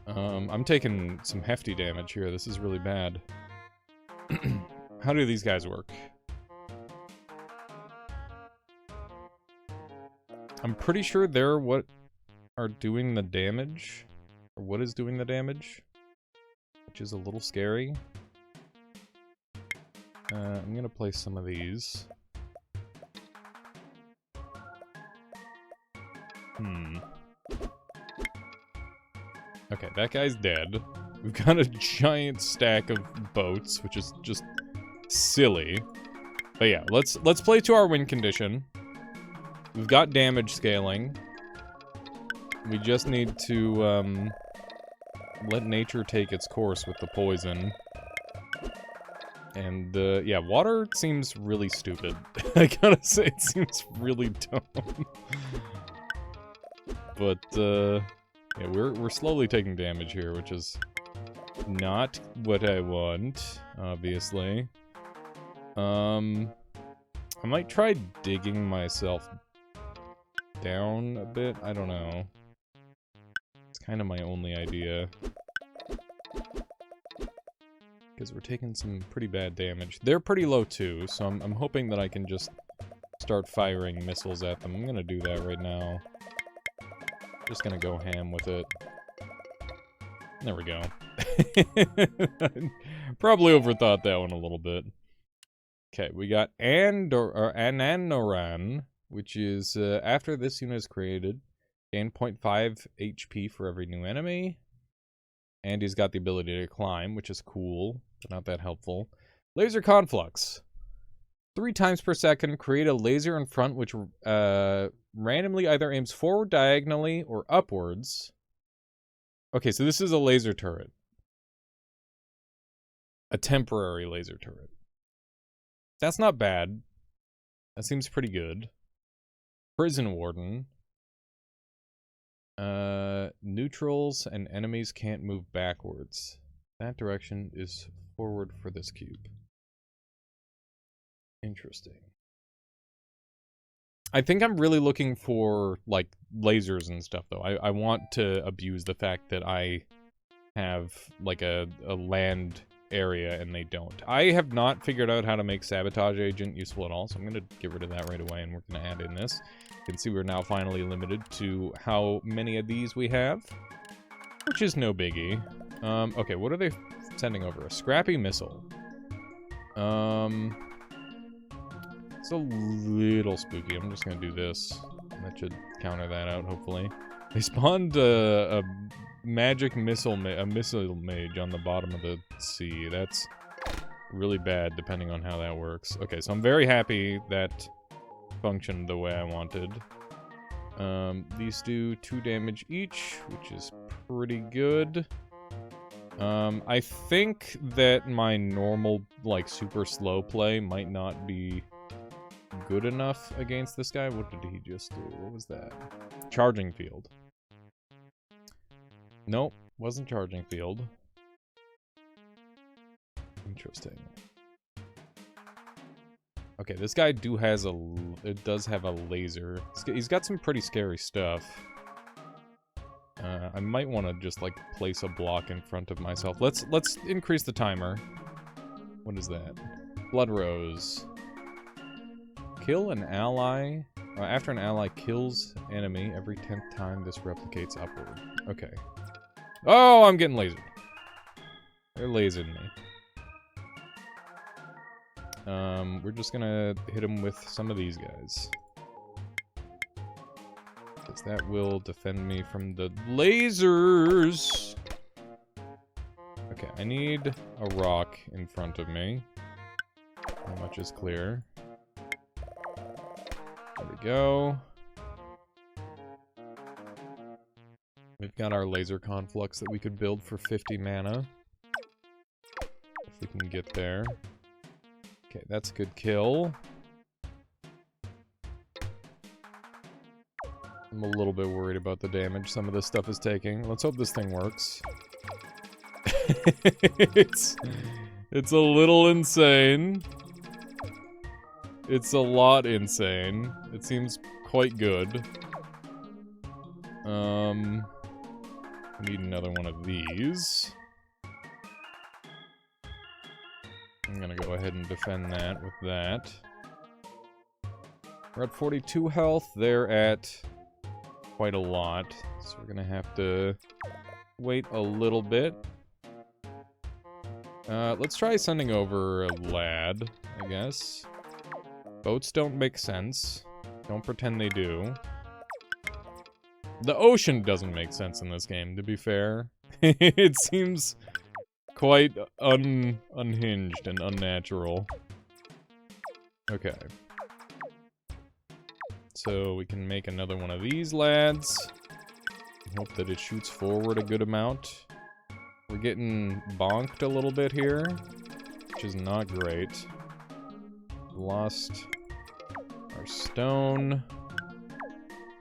I'm taking some hefty damage here. This is really bad. How do these guys work? I'm pretty sure they're what are doing the damage. Or what is doing the damage. Which is a little scary. I'm gonna place some of these. Okay, that guy's dead. We've got a giant stack of boats, which is just silly. But yeah, let's play to our win condition. We've got damage scaling. We just need to let nature take its course with the poison. And yeah, water seems really stupid. I gotta say, it seems really dumb. But yeah, we're slowly taking damage here, which is not what I want, obviously. I might try digging myself down a bit. I don't know. It's kind of my only idea. Because we're taking some pretty bad damage. They're pretty low too, so I'm hoping that I can just start firing missiles at them. I'm gonna do that right now. Just gonna go ham with it. There we go. Probably overthought that one a little bit. Okay, we got Ananoran, which is after this unit is created, gain 0.5 HP for every new enemy. And he's got the ability to climb, which is cool, but not that helpful. Laser Conflux. 3 times per second, create a laser in front which randomly either aims forward diagonally or upwards. Okay, so this is a laser turret. A temporary laser turret. That's not bad. That seems pretty good. Prison Warden. Neutrals and enemies can't move backwards. That direction is forward for this cube. Interesting. I think I'm really looking for, like, lasers and stuff, though. I want to abuse the fact that I have, like, a land area and they don't. I have not figured out how to make Sabotage Agent useful at all, so I'm going to get rid of that right away and we're going to add in this. You can see we're now finally limited to how many of these we have, which is no biggie. Okay, what are they sending over? A scrappy missile. It's a little spooky. I'm just gonna do this. That should counter that out, hopefully. They spawned a magic missile mage on the bottom of the sea. That's really bad, depending on how that works. Okay, so I'm very happy that functioned the way I wanted. These do 2 damage each, which is pretty good. I think that my normal, like, super slow play might not be good enough against this guy. What did he just do? What was that? Charging field. Nope, wasn't charging field. Interesting. Okay, this guy does have a laser. He's got some pretty scary stuff. I might want to just, like, place a block in front of myself. Let's increase the timer. What is that? Blood Rose. Kill an ally. After an ally kills enemy, every 10th time this replicates upward. Okay. Oh, I'm getting lasered. They're lasering me. We're just gonna hit him with some of these guys. Because that will defend me from the lasers. Okay, I need a rock in front of me. How much is clear? There we go. We've got our laser conflux that we could build for 50 mana. If we can get there. Okay, that's a good kill. I'm a little bit worried about the damage some of this stuff is taking. Let's hope this thing works. It's a little insane. It's a lot insane. It seems quite good. I need another one of these. I'm gonna go ahead and defend that with that. We're at 42 health. They're at quite a lot. So we're gonna have to wait a little bit. Let's try sending over a lad, I guess. Boats don't make sense. Don't pretend they do. The ocean doesn't make sense in this game, to be fair. It seems quite unhinged and unnatural. Okay. So we can make another one of these lads. Hope that it shoots forward a good amount. We're getting bonked a little bit here, which is not great. Lost our stone.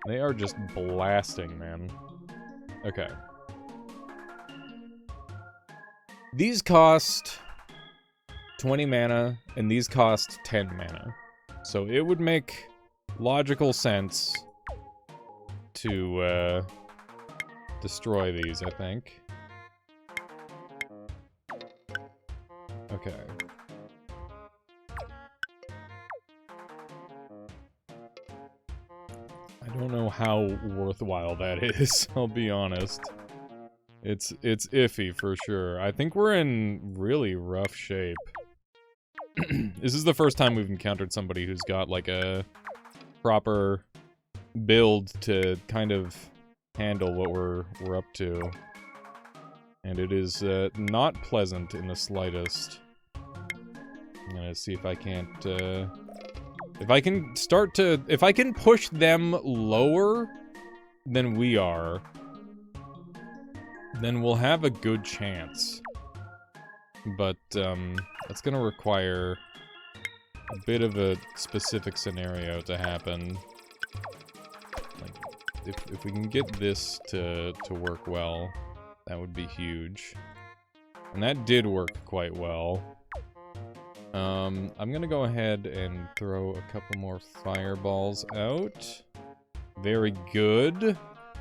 They are just blasting, man. Okay. These cost 20 mana, and these cost 10 mana. So it would make logical sense to destroy these, I think. Okay. I don't know how worthwhile that is, I'll be honest. It's iffy for sure. I think we're in really rough shape. This is the first time we've encountered somebody who's got like a proper build to kind of handle what we're up to. And it is not pleasant in the slightest. I'm gonna see if I can't if I can push them lower than we are, then we'll have a good chance. But, that's gonna require a bit of a specific scenario to happen. Like, if we can get this to work well, that would be huge. And that did work quite well. I'm gonna go ahead and throw a couple more fireballs out. Very good.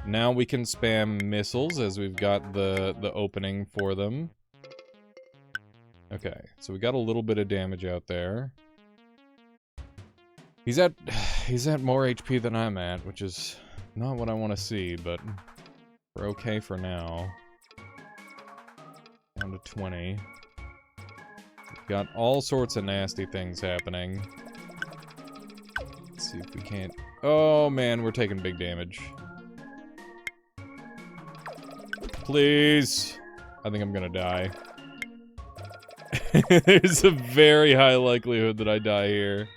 Now we can spam missiles as we've got the opening for them. Okay, so we got a little bit of damage out there. He's at more HP than I'm at, which is not what I want to see, but we're okay for now. Down to 20. We've got all sorts of nasty things happening. Let's see if we can't... Oh man, we're taking big damage. Please! I think I'm gonna die. There's a very high likelihood that I die here.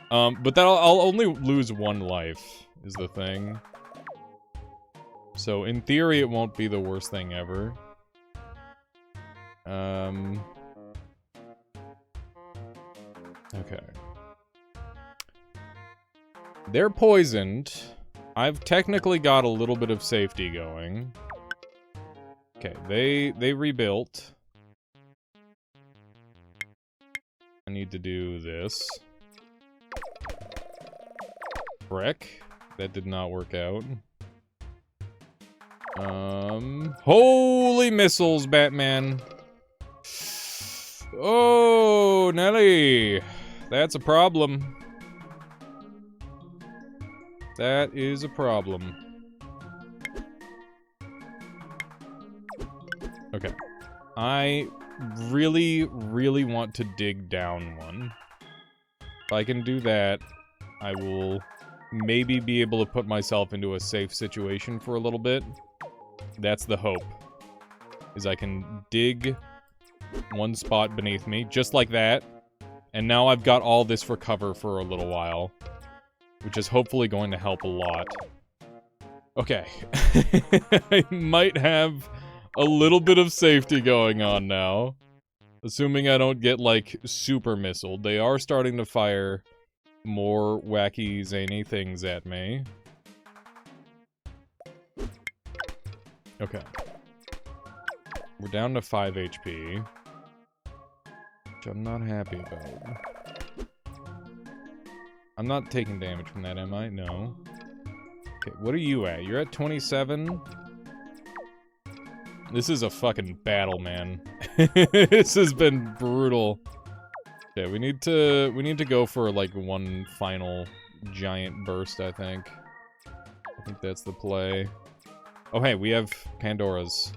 But I'll only lose one life, is the thing. So, in theory, it won't be the worst thing ever. Okay. They're poisoned. I've technically got a little bit of safety going. Okay, they rebuilt. I need to do this. Frick. That did not work out. Holy missiles, Batman. Oh, Nelly. That's a problem. That is a problem. Okay. I really, really want to dig down one. If I can do that, I will maybe be able to put myself into a safe situation for a little bit. That's the hope. Is I can dig one spot beneath me, just like that. And now I've got all this for cover for a little while. Which is hopefully going to help a lot. Okay. I might have a little bit of safety going on now. Assuming I don't get, like, super missiled. They are starting to fire more wacky, zany things at me. Okay. We're down to 5 HP. Which I'm not happy about. I'm not taking damage from that, am I? No. Okay, what are you at? You're at 27? This is a fucking battle, man. This has been brutal. Okay, we need to go for, like, one final giant burst, I think. I think that's the play. Oh, hey, we have Pandoras.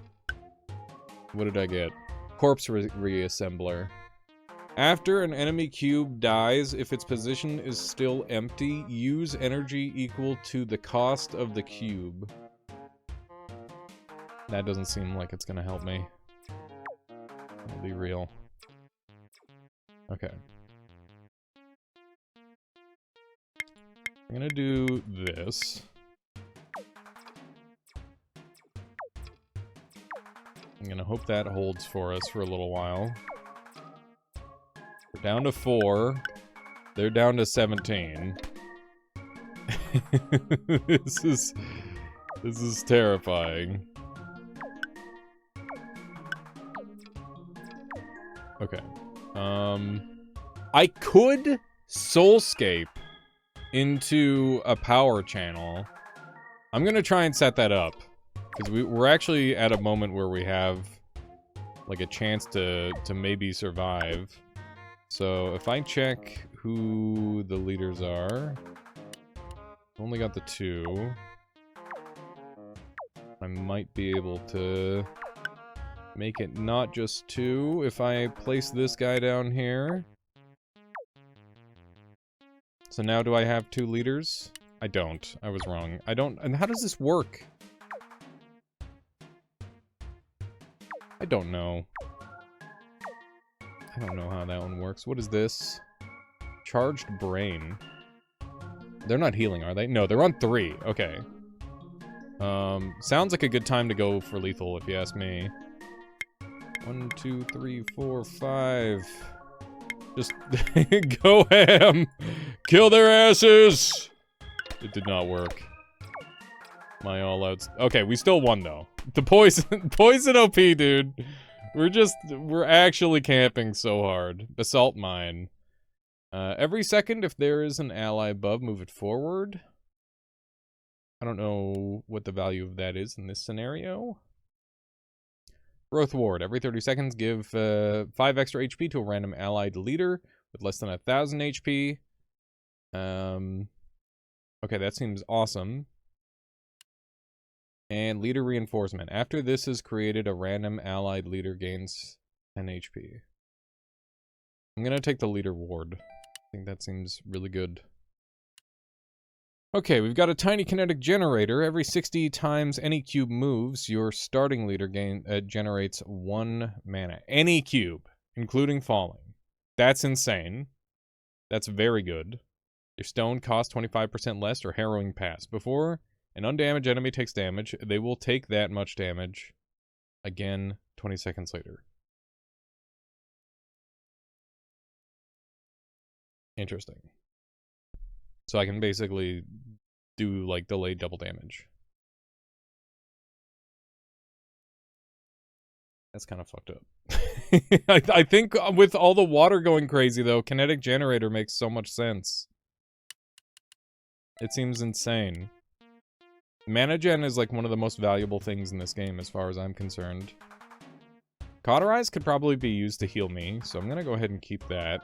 What did I get? Corpse reassembler. After an enemy cube dies, if its position is still empty, use energy equal to the cost of the cube. That doesn't seem like it's gonna help me. I'll be real. Okay. I'm gonna do this. I'm gonna hope that holds for us for a little while. We're down to 4. They're down to 17. This is terrifying. Okay. I could soulscape into a power channel. I'm gonna try and set that up. Because we're actually at a moment where we have, like, a chance to maybe survive. So, if I check who the leaders are... I've only got the 2. I might be able to make it not just 2 if I place this guy down here. So now do I have 2 leaders? I don't. I was wrong. I don't... And how does this work? I don't know. I don't know how that one works. What is this? Charged brain. They're not healing, are they? No, they're on 3. Okay. Sounds like a good time to go for lethal, if you ask me. 1, 2, 3, 4, 5. Just go ham! Kill their asses! It did not work. My all-outs... Okay, we still won, though. The poison OP, dude. We're actually camping so hard. Basalt mine. Every second, if there is an ally above, move it forward. I don't know what the value of that is in this scenario. Growth ward. Every 30 seconds, give 5 extra HP to a random allied leader with less than 1,000 HP. Okay, that seems awesome. And leader reinforcement. After this is created, a random allied leader gains 10 HP. I'm gonna take the leader ward. I think that seems really good. Okay, we've got a tiny kinetic generator. Every 60 times any cube moves, your starting leader generates 1 mana. Any cube, including falling. That's insane. That's very good. Your stone costs 25% less or harrowing pass. Before an undamaged enemy takes damage, they will take that much damage again 20 seconds later. Interesting. So I can basically do, like, delayed double damage. That's kind of fucked up. I think with all the water going crazy, though, kinetic generator makes so much sense. It seems insane. Mana gen is like one of the most valuable things in this game as far as I'm concerned. Cauterize could probably be used to heal me, so I'm gonna go ahead and keep that.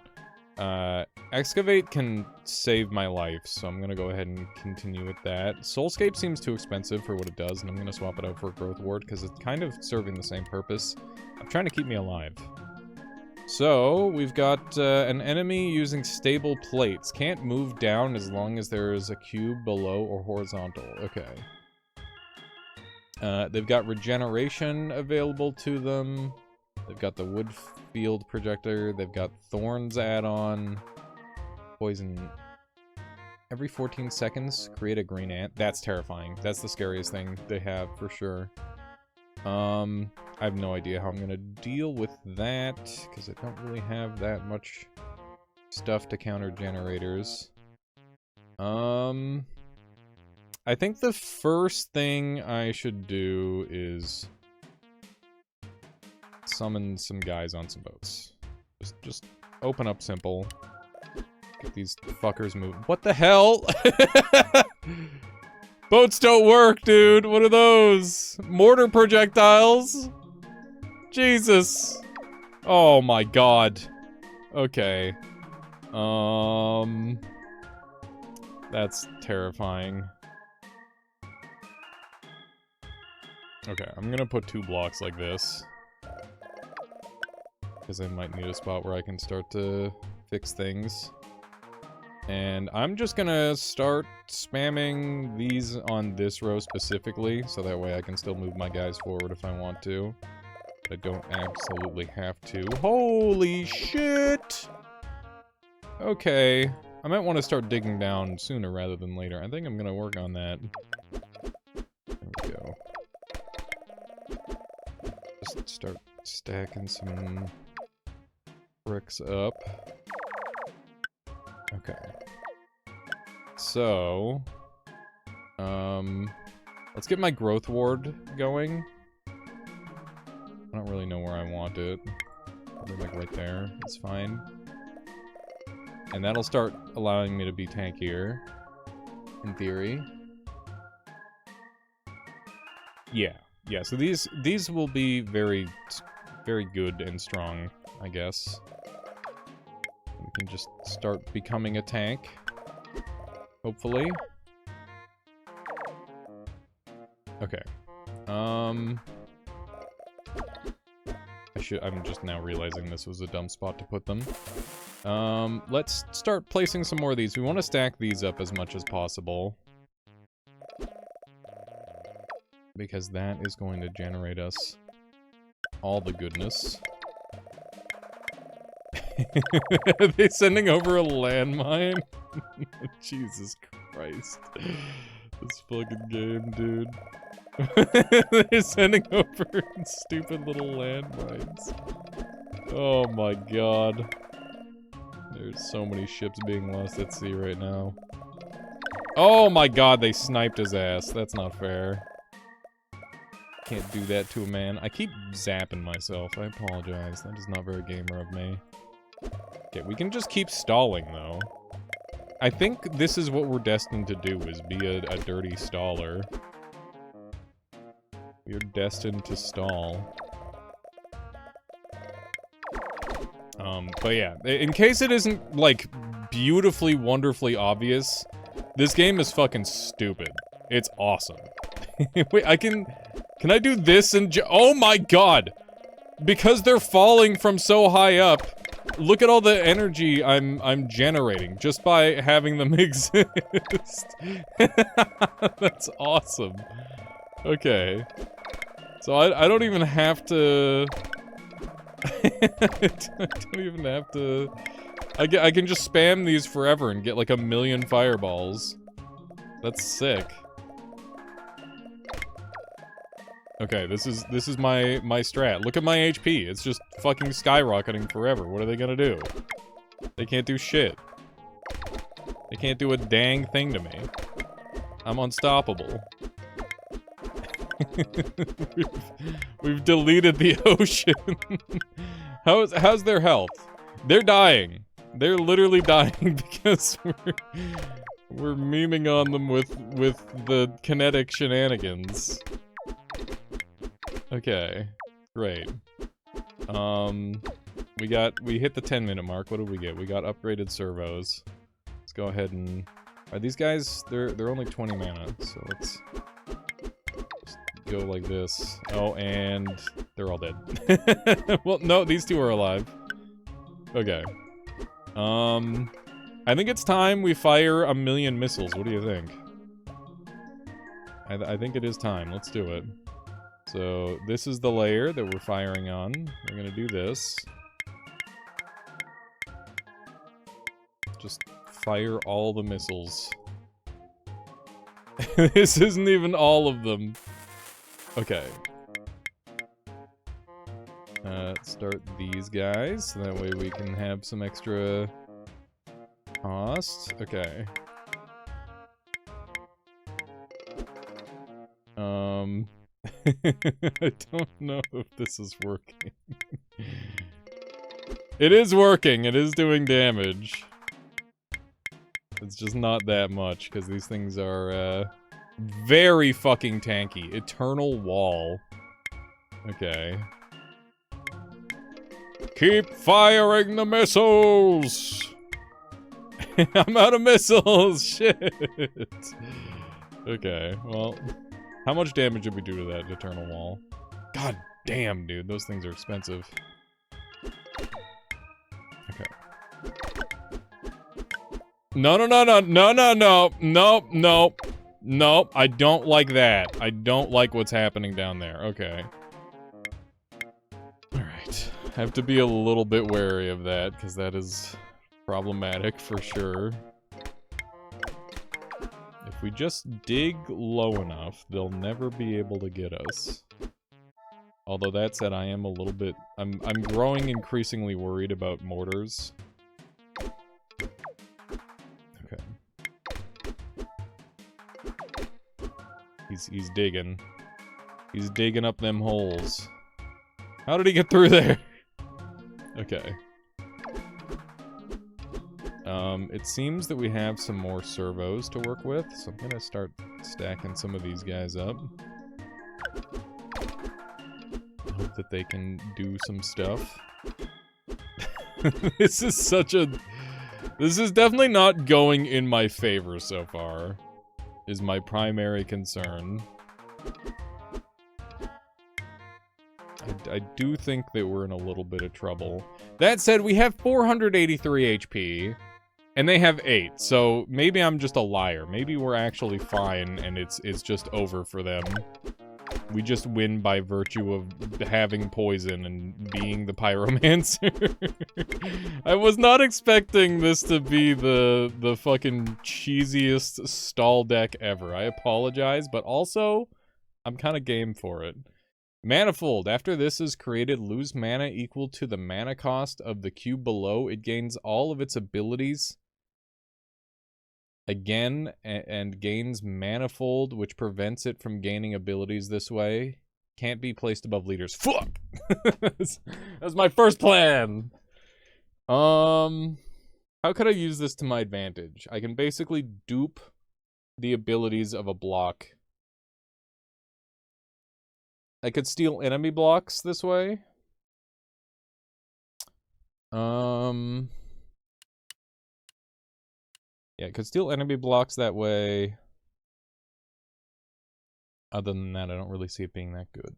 Excavate can save my life, so I'm gonna go ahead and continue with that. Soulscape seems too expensive for what it does, and I'm gonna swap it out for Growth Ward, because it's kind of serving the same purpose. I'm trying to keep me alive. So, we've got an enemy using stable plates. Can't move down as long as there is a cube below or horizontal. Okay. They've got regeneration available to them. They've got the wood field projector. They've got thorns add-on. Poison. Every 14 seconds, create a green ant. That's terrifying. That's the scariest thing they have, for sure. I have no idea how I'm gonna deal with that, because I don't really have that much stuff to counter generators. I think the first thing I should do is summon some guys on some boats. Just open up simple. Get these fuckers moving. What the hell? Boats don't work, dude. What are those? Mortar projectiles? Jesus. Oh my god. Okay. That's terrifying. Okay, I'm gonna put 2 blocks like this. Because I might need a spot where I can start to fix things. And I'm just gonna start spamming these on this row specifically, so that way I can still move my guys forward if I want to. I don't absolutely have to. Holy shit! Okay. I might want to start digging down sooner rather than later. I think I'm gonna work on that. There we go. Just start stacking some bricks up. Okay. So, let's get my growth ward going. I don't really know where I want it. Probably like right there. It's fine. And that'll start allowing me to be tankier, in theory. Yeah. Yeah, so these will be very good and strong, I guess. We can just start becoming a tank. Hopefully. Okay. I'm just now realizing this was a dumb spot to put them. Let's start placing some more of these. We want to stack these up as much as possible. Because that is going to generate us all the goodness. Are they sending over a landmine? Jesus Christ. This fucking game, dude. They're sending over stupid little landmines. Oh my god. There's so many ships being lost at sea right now. Oh my god, they sniped his ass. That's not fair. Can't do that to a man. I keep zapping myself. I apologize. That is not very gamer of me. Okay, we can just keep stalling, though. I think this is what we're destined to do, is be a dirty staller. We're destined to stall. But yeah, in case it isn't, like, beautifully, wonderfully obvious, this game is fucking stupid. It's awesome. Wait, can I do this and oh my god! Because they're falling from so high up, look at all the energy I'm generating just by having them exist. That's awesome. Okay. So I don't even have to... I don't even have to... I can just spam these forever and get like 1,000,000 fireballs. That's sick. Okay, this is my strat. Look at my HP. It's just fucking skyrocketing forever. What are they gonna do? They can't do shit. They can't do a dang thing to me. I'm unstoppable. We've deleted the ocean. How's their health? They're dying. They're literally dying because We're memeing on them with the kinetic shenanigans. Okay, great. We hit the 10-minute mark. What did we get? We got upgraded servos. Let's go ahead and... Are these guys... They're only 20 mana, so let's... just go like this. Oh, and... they're all dead. Well, no, these two are alive. Okay. I think it's time we fire 1,000,000 missiles. What do you think? I think it is time. Let's do it. So, this is the layer that we're firing on. We're gonna do this. Just fire all the missiles. This isn't even all of them. Okay. Start these guys, so that way we can have some extra cost. Okay. I don't know if this is working. It is working, it is doing damage. It's just not that much, because these things are, very fucking tanky. Eternal Wall. Okay. Keep firing the missiles! I'm out of missiles! Shit! Okay, well... How much damage did we do to that Eternal Wall? God damn, dude. Those things are expensive. Okay. No, no, no, no, no, no, no. Nope, nope. Nope, I don't like that. I don't like what's happening down there. Okay. Alright. I have to be a little bit wary of that, because that is problematic for sure. If we just dig low enough, they'll never be able to get us. Although that said, I am a little bit... I'm growing increasingly worried about mortars. Okay. He's digging. He's digging up them holes. How did he get through there? Okay. It seems that we have some more servos to work with, so I'm gonna start stacking some of these guys up. Hope that they can do some stuff. This is such a... This is definitely not going in my favor so far, is my primary concern. I do think that we're in a little bit of trouble. That said, we have 483 HP, and they have 8, so maybe I'm just a liar. Maybe we're actually fine, and it's just over for them. We just win by virtue of having poison and being the pyromancer. I was not expecting this to be the fucking cheesiest stall deck ever. I apologize, but also, I'm kind of game for it. Manifold. After this is created, lose mana equal to the mana cost of the cube below. It gains all of its abilities again and gains Manifold, which prevents it from gaining abilities this way. Can't be placed above leaders. Fuck! That's my first plan! How could I use this to my advantage? I can basically dupe the abilities of a block. I could steal enemy blocks this way. Yeah, I could steal enemy blocks that way. Other than that, I don't really see it being that good.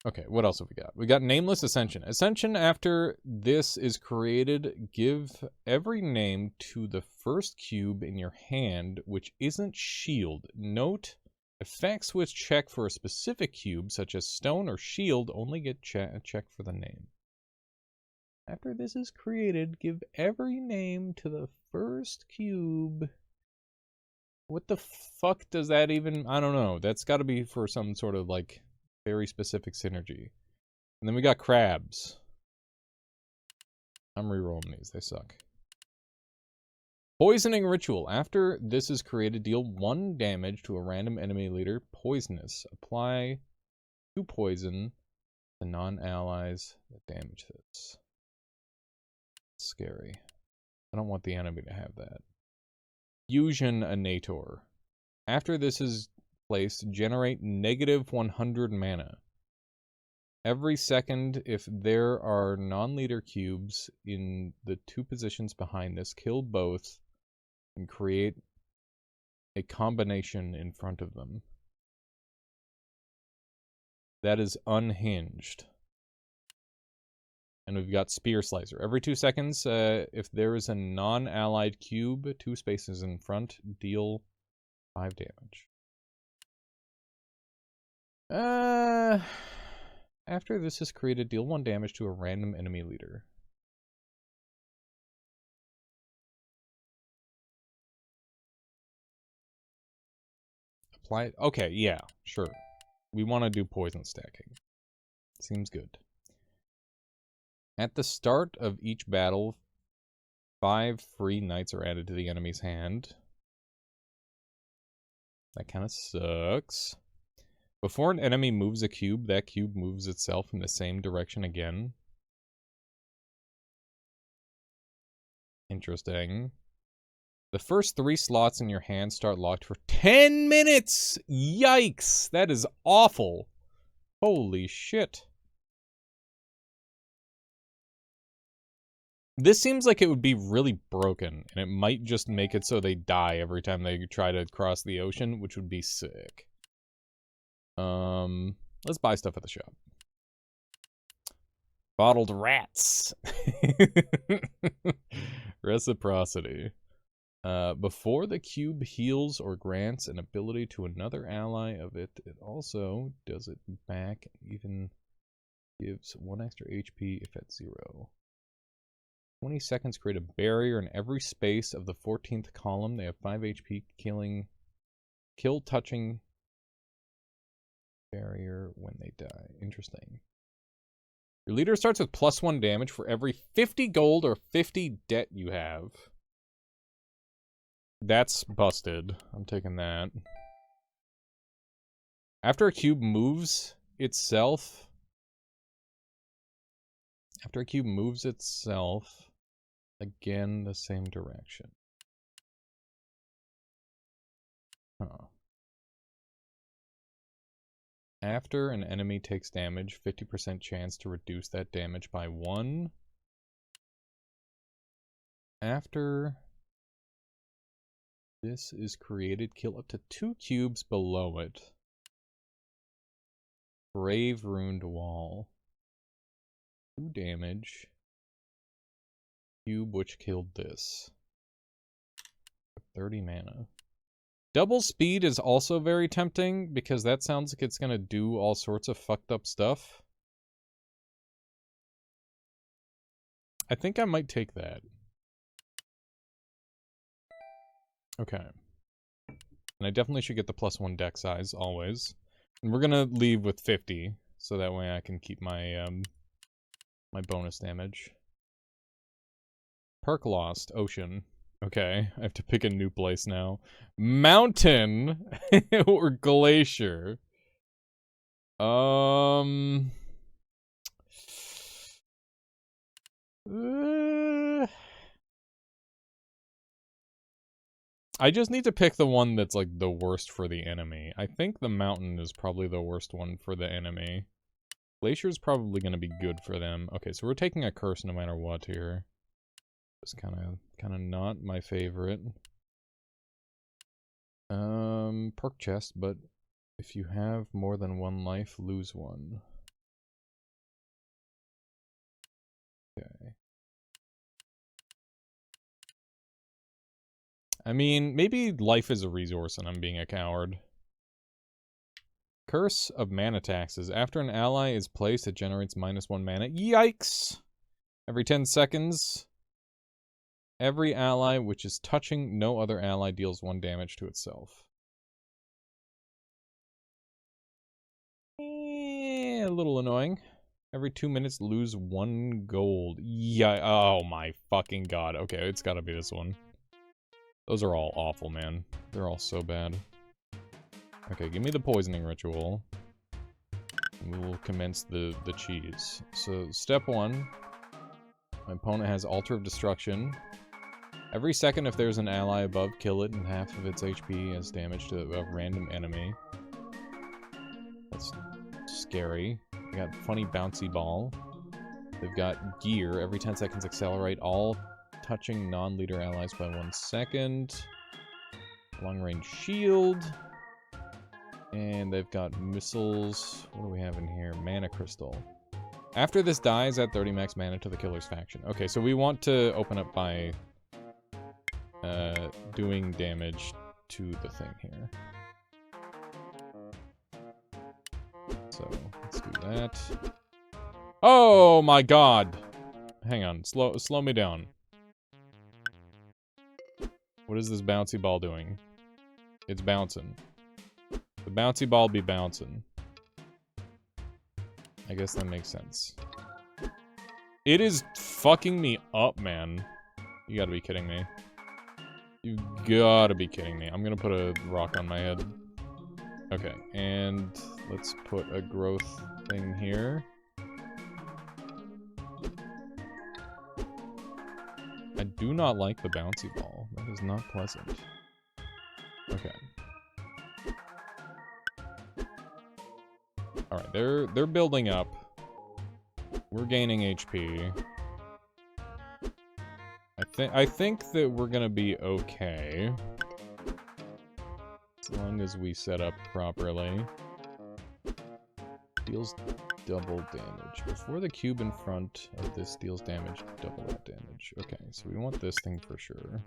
Okay, what else have we got? We got Nameless Ascension. Ascension, after this is created, give every name to the first cube in your hand, which isn't shield. Note, effects which check for a specific cube, such as stone or shield, only get checked for the name. After this is created, give every name to the first cube. What the fuck does that even... I don't know. That's got to be for some sort of, like, very specific synergy. And then we got crabs. I'm rerolling these. They suck. Poisoning Ritual. After this is created, deal 1 damage to a random enemy leader. Poisonous. Apply 2 poison to non-allies that damage this. Scary. I don't want the enemy to have that. Fusionator. After this is placed, generate negative 100 mana. Every second, if there are non-leader cubes in the 2 positions behind this, kill both and create a combination in front of them. That is unhinged. And we've got Spear Slicer. Every 2 seconds, if there is a non-allied cube, 2 spaces in front, deal 5 damage. After this is created, deal 1 damage to a random enemy leader. Apply it. Okay, yeah, sure. We want to do poison stacking. Seems good. At the start of each battle, 5 free knights are added to the enemy's hand. That kind of sucks. Before an enemy moves a cube, that cube moves itself in the same direction again. Interesting. The first 3 slots in your hand start locked for 10 minutes! Yikes! That is awful. Holy shit. This seems like it would be really broken, and it might just make it so they die every time they try to cross the ocean, which would be sick. Let's buy stuff at the shop. Bottled rats. Reciprocity. Before the cube heals or grants an ability to another ally of it, it also does it back and even gives 1 extra HP if at 0. 20 seconds create a barrier in every space of the 14th column. They have 5 HP, kill touching barrier when they die. Interesting. Your leader starts with +1 damage for every 50 gold or 50 debt you have. That's busted. I'm taking that. After a cube moves itself... again, the same direction. Huh. After an enemy takes damage, 50% chance to reduce that damage by 1. After this is created, kill up to 2 cubes below it. Brave Ruined Wall. 2 damage. Cube which killed this. 30 mana. Double speed is also very tempting, because that sounds like it's gonna do all sorts of fucked up stuff. I think I might take that. Okay. And I definitely should get the +1 deck size, always. And we're gonna leave with 50, so that way I can keep my, my bonus damage. Perk lost. Ocean. Okay, I have to pick a new place now. Mountain or glacier? I just need to pick the one that's like the worst for the enemy. I think the mountain is probably the worst one for the enemy. Glacier's probably going to be good for them. Okay, so we're taking a curse no matter what here. It's kind of not my favorite. Perk chest, but if you have more than 1 life, lose 1. Okay. I mean, maybe life is a resource and I'm being a coward. Curse of Mana Taxes. After an ally is placed, it generates -1 mana. Yikes! Every 10 seconds, every ally which is touching no other ally deals 1 damage to itself. A little annoying. Every 2 minutes, lose 1 gold. Yeah, oh my fucking god. Okay, it's gotta be this one. Those are all awful, man. They're all so bad. Okay, give me the poisoning ritual. And we will commence the cheese. So, step 1. My opponent has Altar of Destruction. Every second, if there's an ally above, kill it, and half of its HP as damage to a random enemy. That's scary. They got funny bouncy ball. They've got gear. Every 10 seconds, accelerate all touching non-leader allies by 1 second. Long-range shield. And they've got missiles. What do we have in here? Mana crystal. After this dies, add 30 max mana to the killer's faction. Okay, so we want to open up by doing damage to the thing here. So, let's do that. Oh my god! Hang on, slow me down. What is this bouncy ball doing? It's bouncing. The bouncy ball be bouncing. I guess that makes sense. It is fucking me up, man. You gotta be kidding me. You gotta be kidding me. I'm gonna put a rock on my head. Okay, and let's put a growth thing here. I do not like the bouncy ball. That is not pleasant. Okay. Alright, they're building up. We're gaining HP. I think that we're gonna be okay. As long as we set up properly. Deals double damage. Before the cube in front of this deals damage, double that damage. Okay, so we want this thing for sure.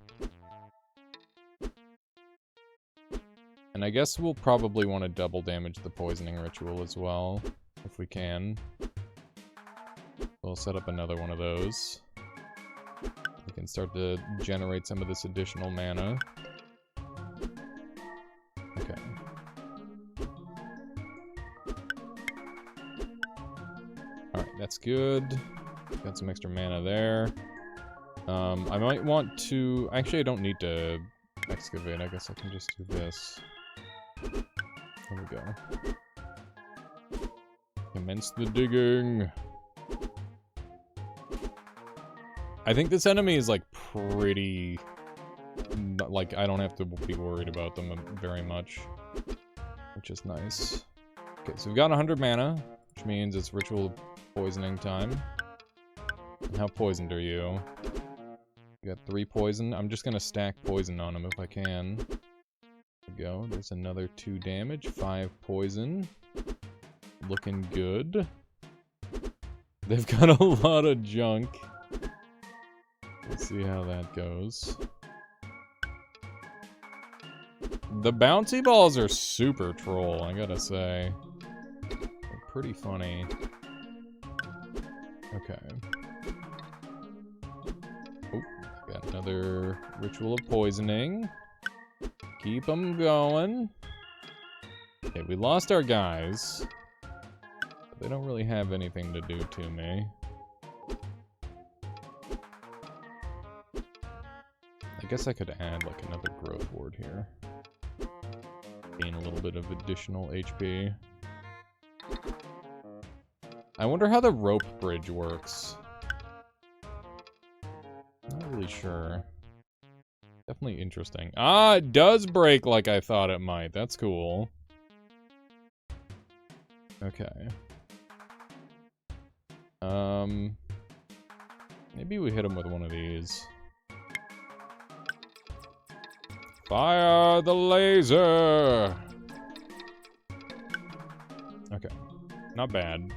And I guess we'll probably want to double damage the poisoning ritual as well, if we can. We'll set up another one of those. We can start to generate some of this additional mana. Okay. Alright, that's good. Got some extra mana there. I might want to... Actually, I don't need to excavate. I guess I can just do this. There we go. Commence the digging. I think this enemy is, like, pretty... Like, I don't have to be worried about them very much. Which is nice. Okay, so we've got 100 mana, which means it's ritual poisoning time. And how poisoned are you? You got 3 poison. I'm just gonna stack poison on him if I can. There we go. There's another 2 damage. 5 poison. Looking good. They've got a lot of junk. Let's see how that goes. The bouncy balls are super troll, I gotta say. They're pretty funny. Okay. Oh, got another ritual of poisoning. Keep them going. Okay, we lost our guys. But they don't really have anything to do to me. I guess I could add, like, another growth ward here. Gain a little bit of additional HP. I wonder how the rope bridge works. Not really sure. Definitely interesting. Ah, it does break like I thought it might. That's cool. Okay. Maybe we hit him with one of these. Fire the laser! Okay. Not bad.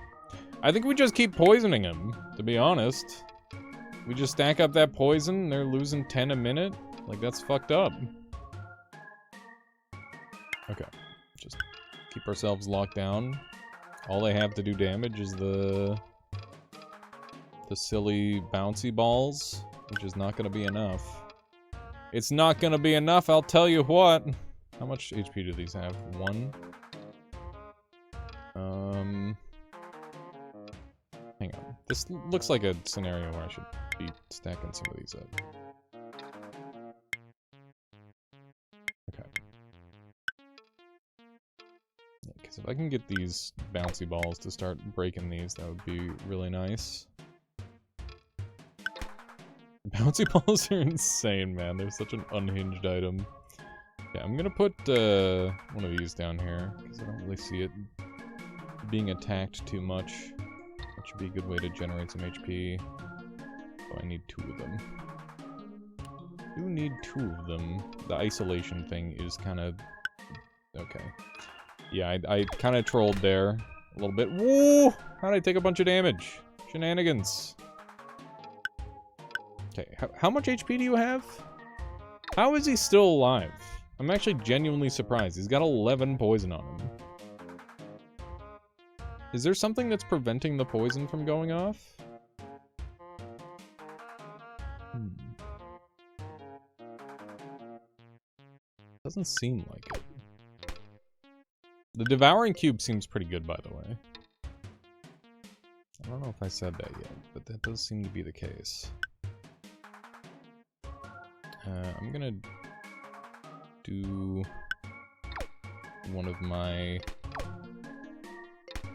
I think we just keep poisoning him, to be honest. We just stack up that poison, and they're losing 10 a minute? Like, that's fucked up. Okay. Just keep ourselves locked down. All they have to do damage is the silly bouncy balls, which is not gonna be enough. It's not gonna be enough, I'll tell you what. How much HP do these have? 1? Hang on. This looks like a scenario where I should be stacking some of these up. Okay. Yeah, because if I can get these bouncy balls to start breaking these, that would be really nice. Bouncy balls are insane, man. They're such an unhinged item. Yeah, I'm gonna put one of these down here, because I don't really see it being attacked too much. That should be a good way to generate some HP. Oh, I need 2 of them. I do need 2 of them. The isolation thing is kind of... okay. Yeah, I kind of trolled there a little bit. Woo! How'd I take a bunch of damage? Shenanigans. Okay, how much HP do you have? How is he still alive? I'm actually genuinely surprised. He's got 11 poison on him. Is there something that's preventing the poison from going off? Doesn't seem like it. The Devouring Cube seems pretty good, by the way. I don't know if I said that yet, but that does seem to be the case. I'm gonna do one of my...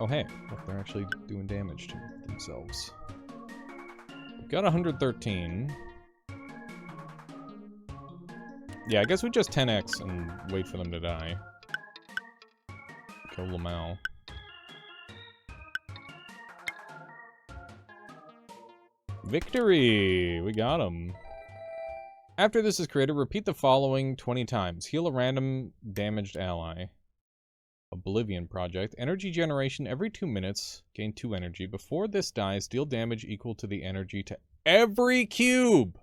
oh, hey, look, they're actually doing damage to themselves. We've got 113. Yeah, I guess we just 10x and wait for them to die. Kill Lamau. Victory! We got him. After this is created, repeat the following 20 times. Heal a random damaged ally. Oblivion Project. Energy generation every 2 minutes. Gain 2 energy. Before this dies, deal damage equal to the energy to every cube!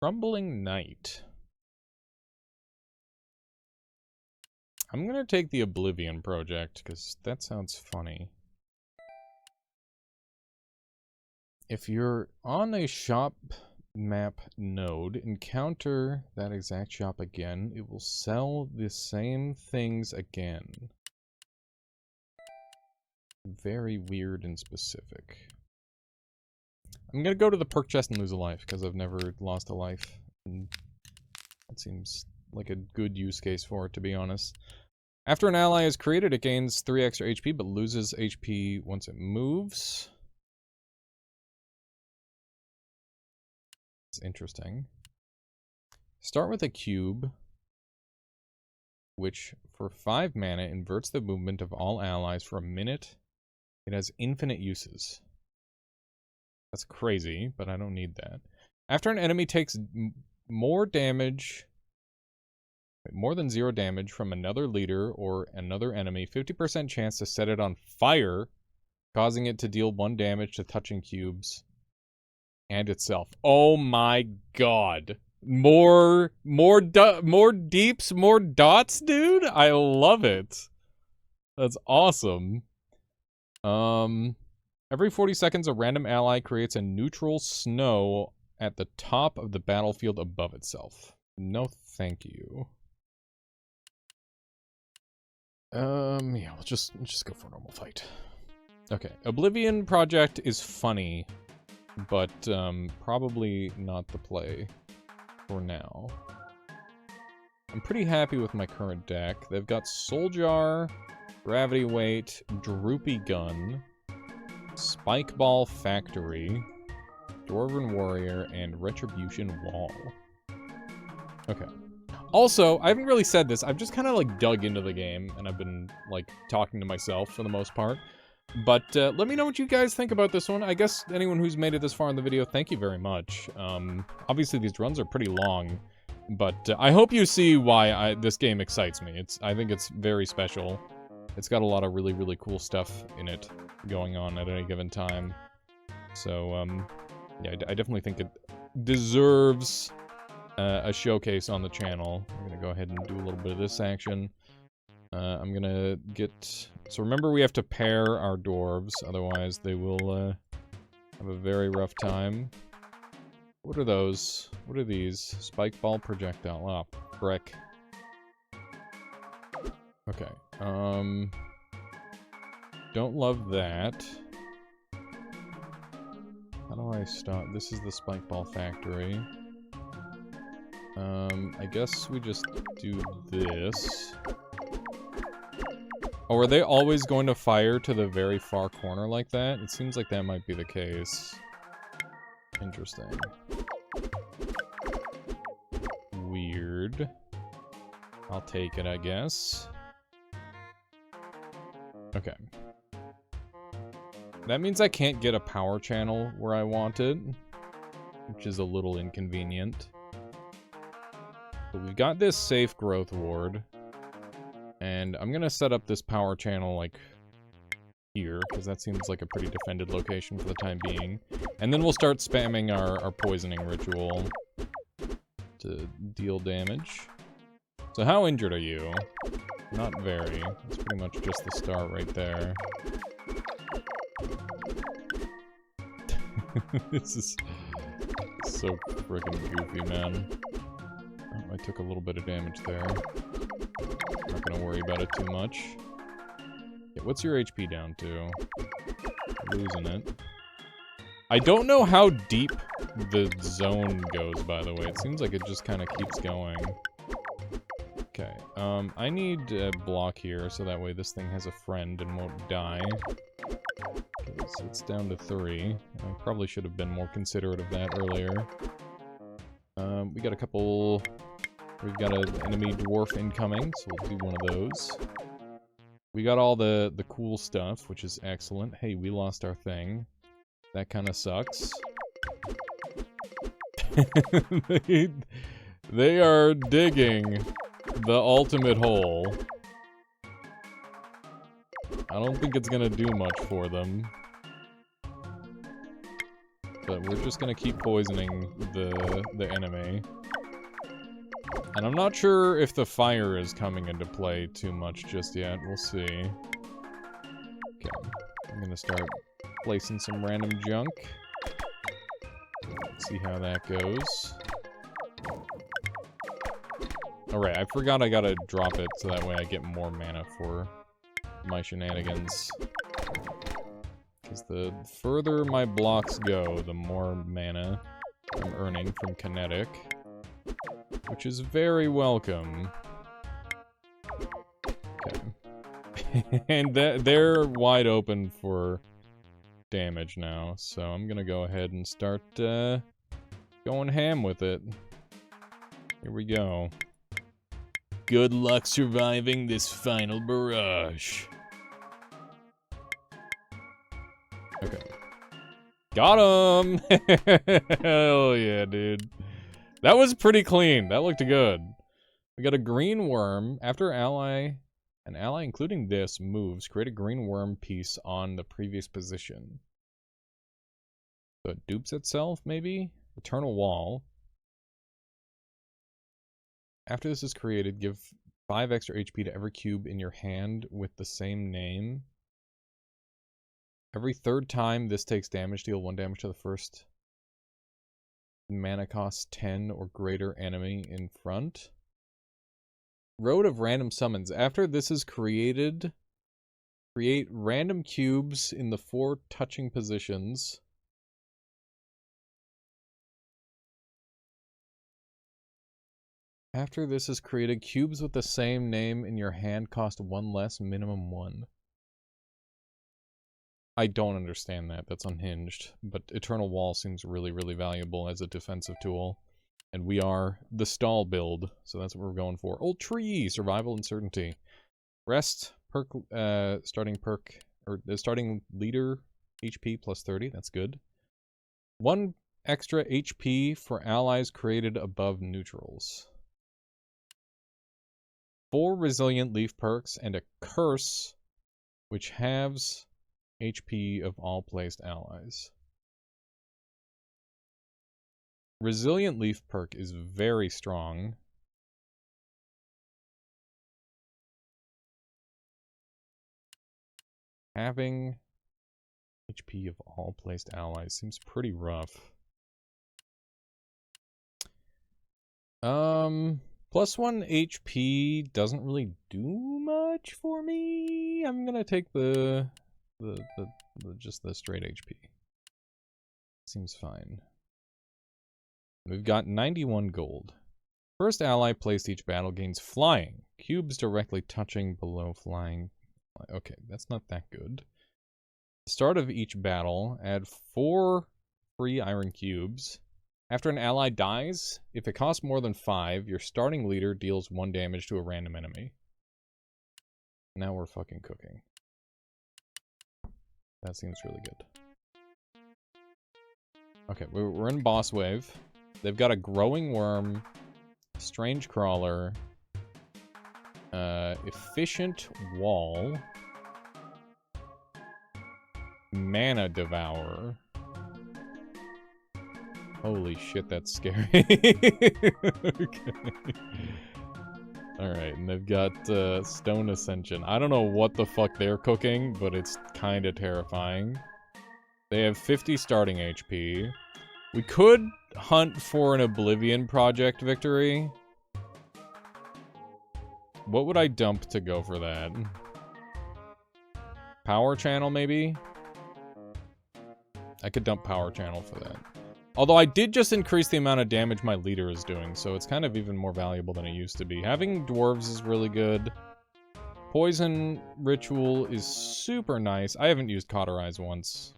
Crumbling Knight. I'm gonna take the Oblivion Project, because that sounds funny. If you're on a shop map node, encounter that exact shop again, it will sell the same things again. Very weird and specific. I'm gonna go to the perk chest and lose a life, because I've never lost a life. And that seems like a good use case for it, to be honest. After an ally is created, it gains 3 extra HP, but loses HP once it moves. It's interesting. Start with a cube, which for 5 mana inverts the movement of all allies for a minute. It has infinite uses. That's crazy, but I don't need that. After an enemy takes more damage, more than 0 damage from another leader or another enemy, 50% chance to set it on fire, causing it to deal 1 damage to touching cubes and itself. Oh my god. More deeps, more dots, dude? I love it. That's awesome. Every 40 seconds, a random ally creates a neutral snow at the top of the battlefield above itself. No thank you. Yeah, let's just go for a normal fight. Okay, Oblivion Project is funny, but probably not the play for now. I'm pretty happy with my current deck. They've got Soul Jar, Gravity Weight, Droopy Gun, Spike Ball Factory, Dwarven Warrior, and Retribution Wall. Okay. Also, I haven't really said this. I've just kind of like dug into the game, and I've been like talking to myself for the most part. But let me know what you guys think about this one. I guess anyone who's made it this far in the video, thank you very much. Obviously, these runs are pretty long, but I hope you see why this game excites me. I think it's very special. It's got a lot of really, really cool stuff in it going on at any given time. So, yeah, I definitely think it deserves a showcase on the channel. I'm gonna go ahead and do a little bit of this action. I'm gonna get... So remember, we have to pair our dwarves, otherwise they will have a very rough time. What are those? What are these? Spike ball projectile. Oh, frick. Okay. Don't love that. How do I stop? This is the Spike Ball Factory. I guess we just do this. Or are they always going to fire to the very far corner like that? It seems like that might be the case. Interesting. Weird. I'll take it, I guess. Okay. That means I can't get a power channel where I want it, which is a little inconvenient. But we've got this safe growth ward. And I'm gonna set up this power channel, like, here, because that seems like a pretty defended location for the time being. And then we'll start spamming our poisoning ritual to deal damage. So how injured are you? Not very. That's pretty much just the start right there. This is so friggin' goofy, man. Oh, I took a little bit of damage there. Not gonna worry about it too much. Yeah, what's your HP down to? Losing it. I don't know how deep the zone goes, by the way. It seems like it just kind of keeps going. Okay, I need a block here, so that way this thing has a friend and won't die. So it's down to 3. I probably should have been more considerate of that earlier. We got a couple... We've got an enemy dwarf incoming, so we'll do one of those. We got all the cool stuff, which is excellent. Hey, we lost our thing. That kind of sucks. They are digging the ultimate hole. I don't think it's gonna do much for them. But we're just gonna keep poisoning the enemy. And I'm not sure if the fire is coming into play too much just yet. We'll see. Okay. I'm gonna start placing some random junk. Let's see how that goes. Alright, I forgot I gotta drop it so that way I get more mana for my shenanigans. Because the further my blocks go, the more mana I'm earning from Kinetic. Which is very welcome. Okay. And they're wide open for damage now, so I'm gonna go ahead and start going ham with it. Here we go. Good luck surviving this final barrage. Okay. Got him! Hell yeah, dude. That was pretty clean. That looked good. We got a green worm. After an ally including this moves, create a green worm piece on the previous position. So it dupes itself, maybe? Eternal wall. After this is created, give 5 extra HP to every cube in your hand with the same name. Every third time this takes damage, deal 1 damage to the first mana cost 10 or greater enemy in front. Road of random summons. After this is created, create random cubes in the 4 touching positions. After this is created, cubes with the same name in your hand cost 1 less, minimum 1. I don't understand that. That's unhinged. But Eternal Wall seems really, really valuable as a defensive tool. And we are the stall build, so that's what we're going for. Old Tree! Survival and Certainty. Rest, perk, starting leader HP plus 30. That's good. 1 extra HP for allies created above neutrals. 4 resilient leaf perks and a curse, which halves HP of all placed allies. Resilient leaf perk is very strong. Having HP of all placed allies seems pretty rough. Plus 1 HP doesn't really do much for me. I'm gonna take just the straight HP. Seems fine. We've got 91 gold. First ally placed each battle gains flying. Cubes directly touching below flying Okay, that's not that good. Start of each battle, add 4 free iron cubes. After an ally dies, if it costs more than 5, your starting leader deals 1 damage to a random enemy. Now we're fucking cooking. That seems really good. Okay, we're in boss wave. They've got a growing worm, strange crawler, efficient wall, mana devourer. Holy shit, that's scary. Okay. Alright, and they've got stone ascension. I don't know what the fuck they're cooking, but it's kind of terrifying. They have 50 starting HP. We could hunt for an Oblivion Project victory. What would I dump to go for that? Power Channel, maybe? I could dump Power Channel for that. Although I did just increase the amount of damage my leader is doing, so it's kind of even more valuable than it used to be. Having dwarves is really good. Poison Ritual is super nice. I haven't used Cauterize once.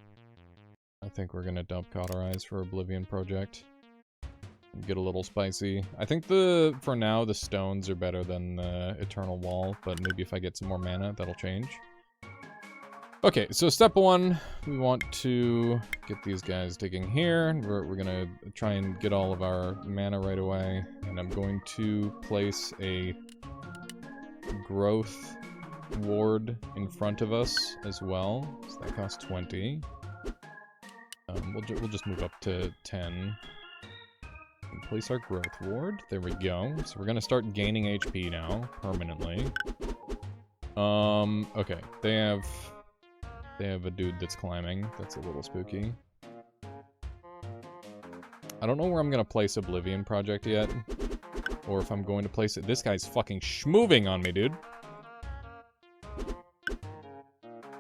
I think we're gonna dump Cauterize for Oblivion Project. Get a little spicy. I think for now, the stones are better than the Eternal Wall, but maybe if I get some more mana, that'll change. Okay, so step 1, we want to get these guys digging here. We're gonna try and get all of our mana right away, and I'm going to place a growth ward in front of us as well. So that costs 20. We'll just move up to 10. And place our growth ward. There we go. So we're gonna start gaining HP now, permanently. Okay, they have a dude that's climbing. That's a little spooky. I don't know where I'm gonna place Oblivion Project yet. Or if I'm going to place it. This guy's fucking schmoving on me, dude.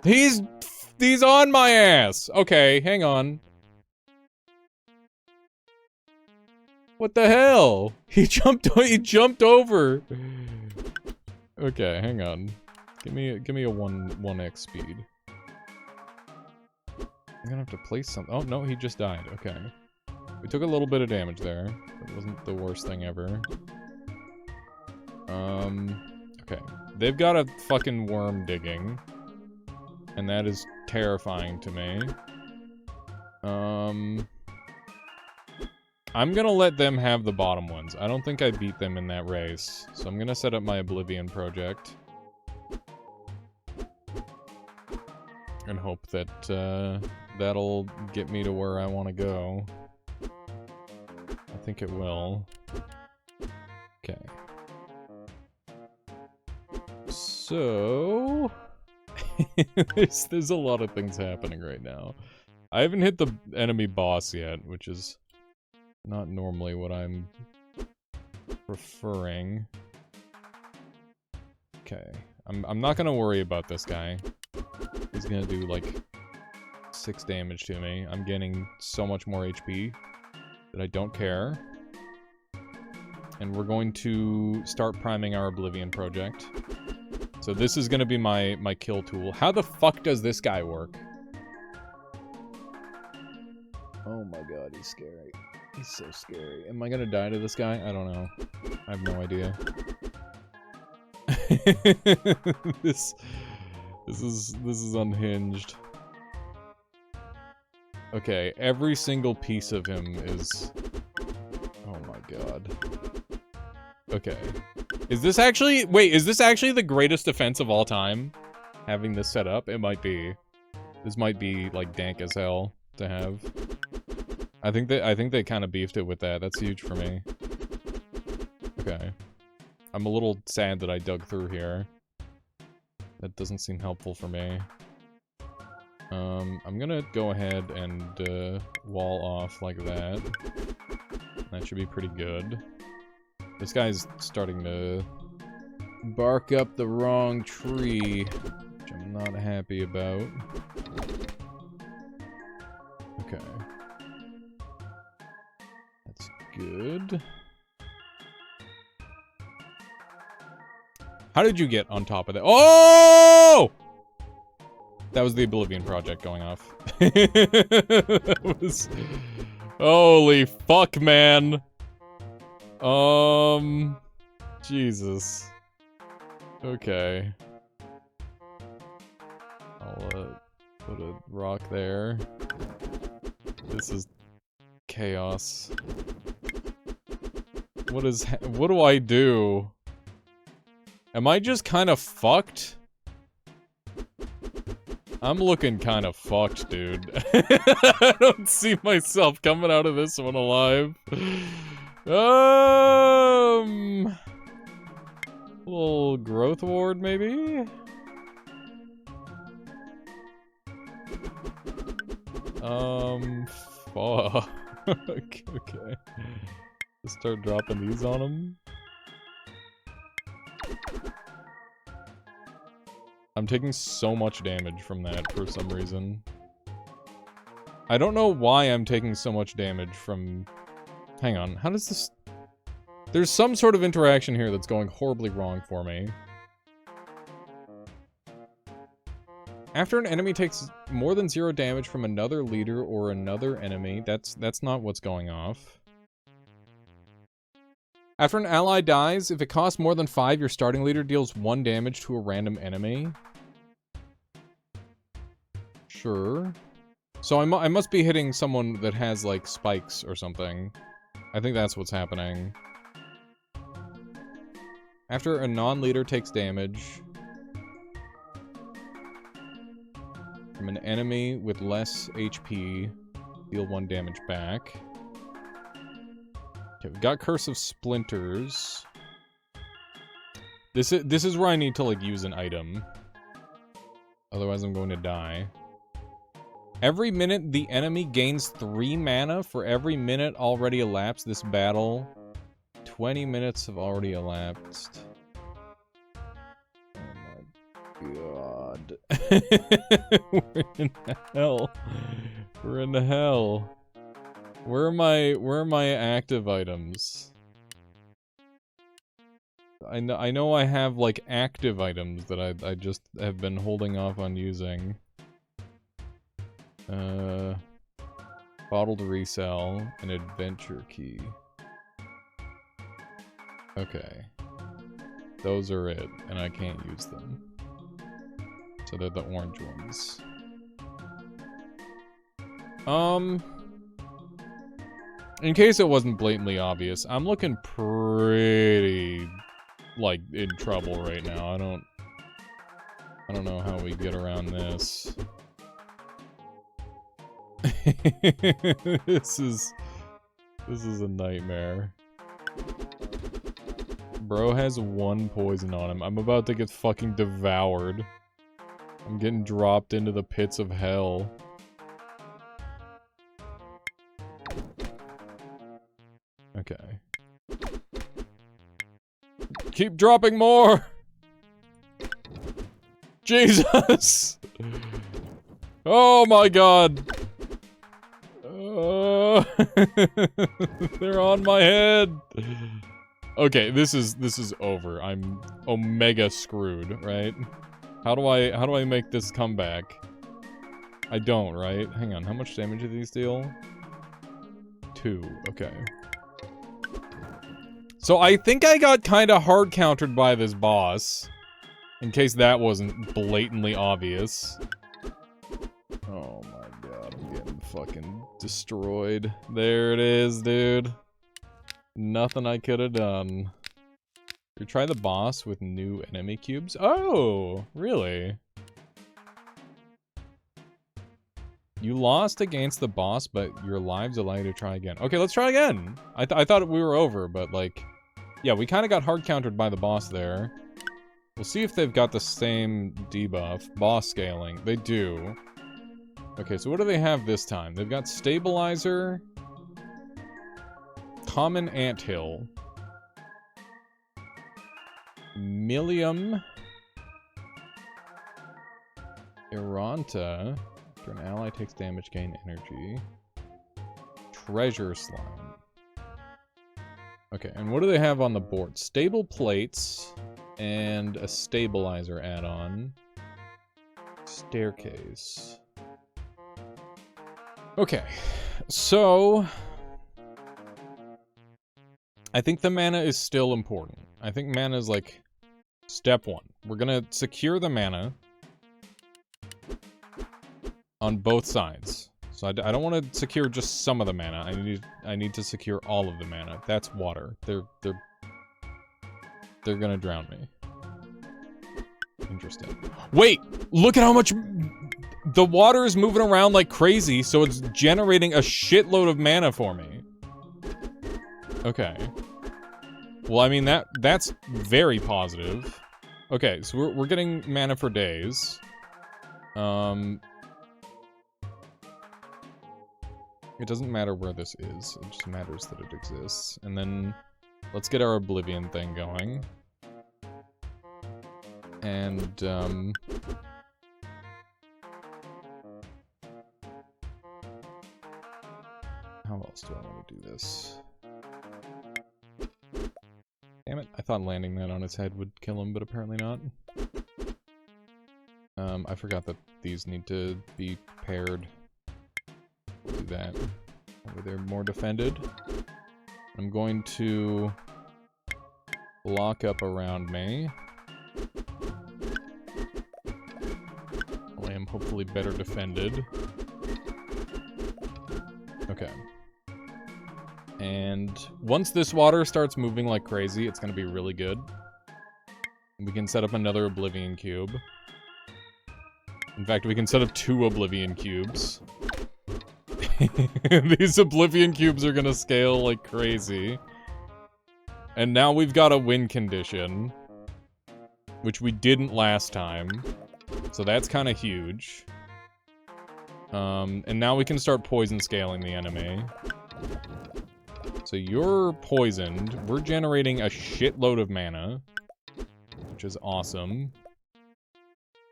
He's on my ass! Okay, hang on. What the hell? He jumped over. Okay, hang on. Give me a 1x speed. I'm gonna have to place something. Oh, no, he just died. Okay. We took a little bit of damage there. It wasn't the worst thing ever. Okay. They've got a fucking worm digging. And that is terrifying to me. I'm gonna let them have the bottom ones. I don't think I beat them in that race. So I'm gonna set up my Oblivion Project. And hope that, that'll get me to where I want to go. I think it will. Okay. So... there's a lot of things happening right now. I haven't hit the enemy boss yet, which is not normally what I'm preferring. Okay. I'm not gonna worry about this guy. He's gonna do, like, 6 damage to me. I'm gaining so much more HP that I don't care. And we're going to start priming our Oblivion Project. So this is gonna be my kill tool. How the fuck does this guy work? Oh my god, he's scary. He's so scary. Am I gonna die to this guy? I don't know. I have no idea. This is unhinged. Okay, every single piece of him is... Oh my god. Okay. Is this actually... Wait, is this actually the greatest defense of all time? Having this set up? It might be. This might be, like, dank as hell to have. I think they kind of beefed it with that. That's huge for me. Okay. I'm a little sad that I dug through here. That doesn't seem helpful for me. I'm gonna go ahead and wall off like that. That should be pretty good. This guy's starting to bark up the wrong tree, which I'm not happy about. Okay. That's good. How did you get on top of that? Oh! That was the Oblivion Project going off. That was... Holy fuck, man. Jesus. Okay. I'll, put a rock there. This is chaos. What do I do? Am I just kind of fucked? I'm looking kind of fucked, dude. I don't see myself coming out of this one alive. Little growth ward, maybe? Fuck. Okay. Just start dropping these on him. I'm taking so much damage from that for some reason. I don't know why I'm taking so much damage from... Hang on, how does this... There's some sort of interaction here that's going horribly wrong for me. After an enemy takes more than 0 damage from another leader or another enemy, that's not what's going off. After an ally dies, if it costs more than 5, your starting leader deals 1 damage to a random enemy. Sure. So I must be hitting someone that has, like, spikes or something. I think that's what's happening. After a non-leader takes damage from an enemy with less HP, deal 1 damage back. Okay, we've got Curse of Splinters. This is where I need to, like, use an item. Otherwise I'm going to die. Every minute, the enemy gains 3 mana for every minute already elapsed this battle. 20 minutes have already elapsed. Oh my god. We're in hell. We're in hell. Where are my active items? I know I have, like, active items that I just have been holding off on using. Bottle to resell, an adventure key. Okay. Those are it, and I can't use them. So they're the orange ones. In case it wasn't blatantly obvious, I'm looking pretty, like, in trouble right now. I don't know how we get around this. This is a nightmare. Bro has 1 poison on him. I'm about to get fucking devoured. I'm getting dropped into the pits of hell. Okay. Keep dropping more! Jesus! Oh my god! They're on my head! Okay, this is over. I'm omega screwed, right? How do I make this comeback? I don't, right? Hang on, how much damage do these deal? 2, okay. So I think I got kinda hard countered by this boss. In case that wasn't blatantly obvious. Oh my god, I'm getting fucking destroyed. There it is, dude. Nothing I could have done. We try the boss with new enemy cubes? Oh, really? You lost against the boss, but your lives allow you to try again. Okay, let's try again. I thought we were over, but like... Yeah, we kind of got hard countered by the boss there. We'll see if they've got the same debuff. Boss scaling. They do. Okay, so what do they have this time? They've got Stabilizer... Common Anthill. Millium. Iranta. After an ally takes damage, gain energy. Treasure Slime. Okay, and what do they have on the board? Stable Plates and a Stabilizer add-on. Staircase. Okay, so I think the mana is still important. I think mana is like step one. We're gonna secure the mana on both sides. So I don't want to secure just some of the mana. I need to secure all of the mana. That's water. They're gonna drown me. Interesting. Wait! Look at how much... The water is moving around like crazy, so it's generating a shitload of mana for me. Okay. Well, I mean, that's very positive. Okay, so we're getting mana for days. It doesn't matter where this is, it just matters that it exists. And then, let's get our Oblivion thing going. And, how else do I want to do this? Damn it, I thought landing that on its head would kill him, but apparently not. I forgot that these need to be paired. We'll do that. Over there, more defended. I'm going to block up around me. I am hopefully better defended. Okay. And once this water starts moving like crazy, it's going to be really good. We can set up another Oblivion Cube. In fact, we can set up 2 Oblivion Cubes. These Oblivion Cubes are going to scale like crazy. And now we've got a win condition, which we didn't last time. So that's kind of huge. And now we can start poison scaling the enemy. So you're poisoned. We're generating a shitload of mana, which is awesome.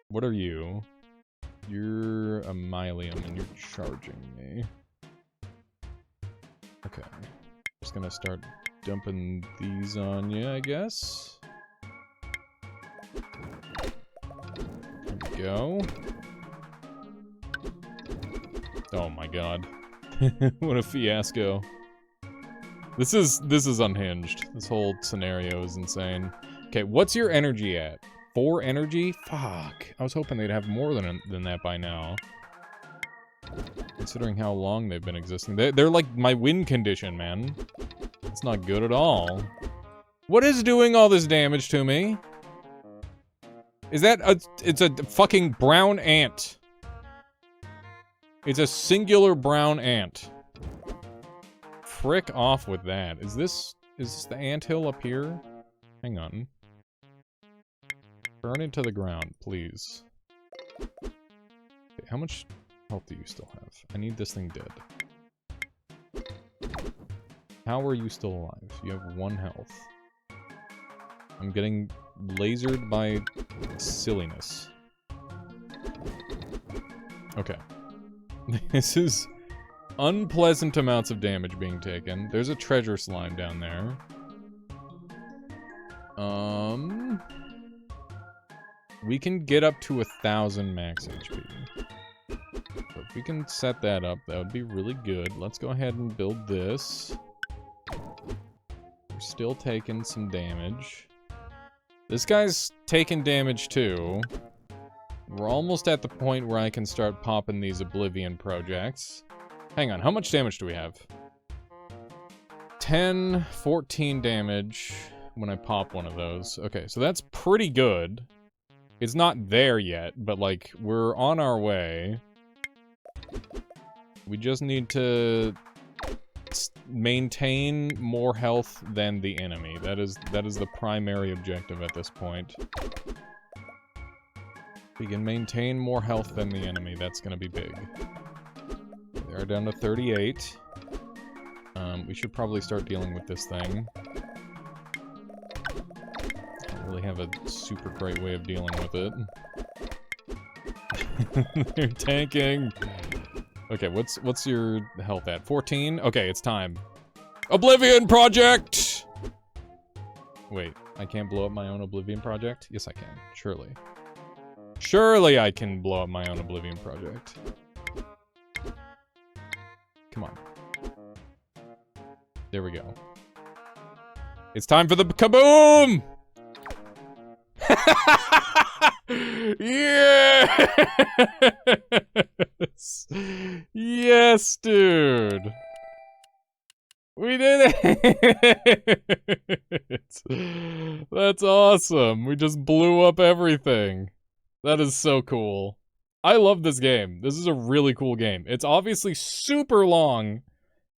What are you? You're a Mylium and you're charging me. Okay. Just gonna start dumping these on you, I guess. There we go. Oh my god. What a fiasco. This is unhinged. This whole scenario is insane. Okay, what's your energy at? 4 energy? Fuck. I was hoping they'd have more than that by now. Considering how long they've been existing. They're like my win condition, man. It's not good at all. What is doing all this damage to me? Is that it's a fucking brown ant. It's a singular brown ant. Frick off with that. Is this the anthill up here? Hang on. Burn it to the ground, please. Okay, how much health do you still have? I need this thing dead. How are you still alive? You have 1 health. I'm getting lasered by silliness. Okay. This is unpleasant amounts of damage being taken. There's a treasure slime down there. We can get up to 1,000 max HP. So if we can set that up, that would be really good. Let's go ahead and build this. We're still taking some damage. This guy's taking damage too. We're almost at the point where I can start popping these Oblivion projects. Hang on, how much damage do we have? 10, 14 damage when I pop one of those. Okay, so that's pretty good. It's not there yet, but like, we're on our way. We just need to maintain more health than the enemy. That is the primary objective at this point. We can maintain more health than the enemy, that's gonna be big. They are down to 38. We should probably start dealing with this thing. Don't really have a super great way of dealing with it. They're tanking. Okay, what's your health at? 14? Okay, it's time. Oblivion project! Wait, I can't blow up my own Oblivion project? Yes, I can. Surely. Surely I can blow up my own Oblivion project. Come on. There we go. It's time for the kaboom! Yes! Yes, dude! We did it! That's awesome. We just blew up everything. That is so cool. I love this game. This is a really cool game. It's obviously super long,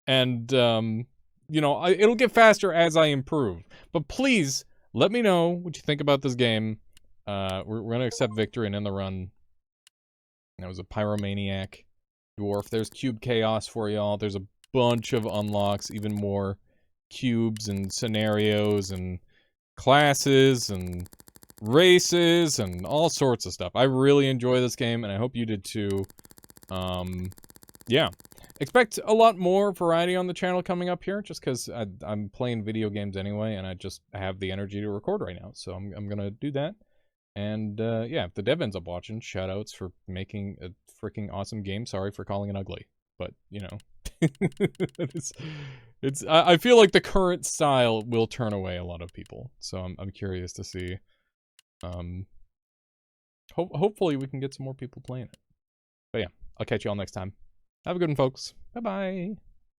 and, you know, it'll get faster as I improve. But please, let me know what you think about this game. We're gonna accept victory and end the run. That was a Pyromaniac Dwarf. There's Cube Chaos for y'all. There's a bunch of unlocks, even more cubes and scenarios and classes and races and all sorts of stuff. I really enjoy this game, and I hope you did too. Yeah. Expect a lot more variety on the channel coming up here, just because I'm playing video games anyway, and I just have the energy to record right now, so I'm gonna do that. And, yeah, if the dev ends up watching, shoutouts for making a freaking awesome game. Sorry for calling it ugly. But, you know, I feel like the current style will turn away a lot of people. So I'm curious to see. Hopefully we can get some more people playing it. But yeah, I'll catch you all next time. Have a good one, folks. Bye-bye.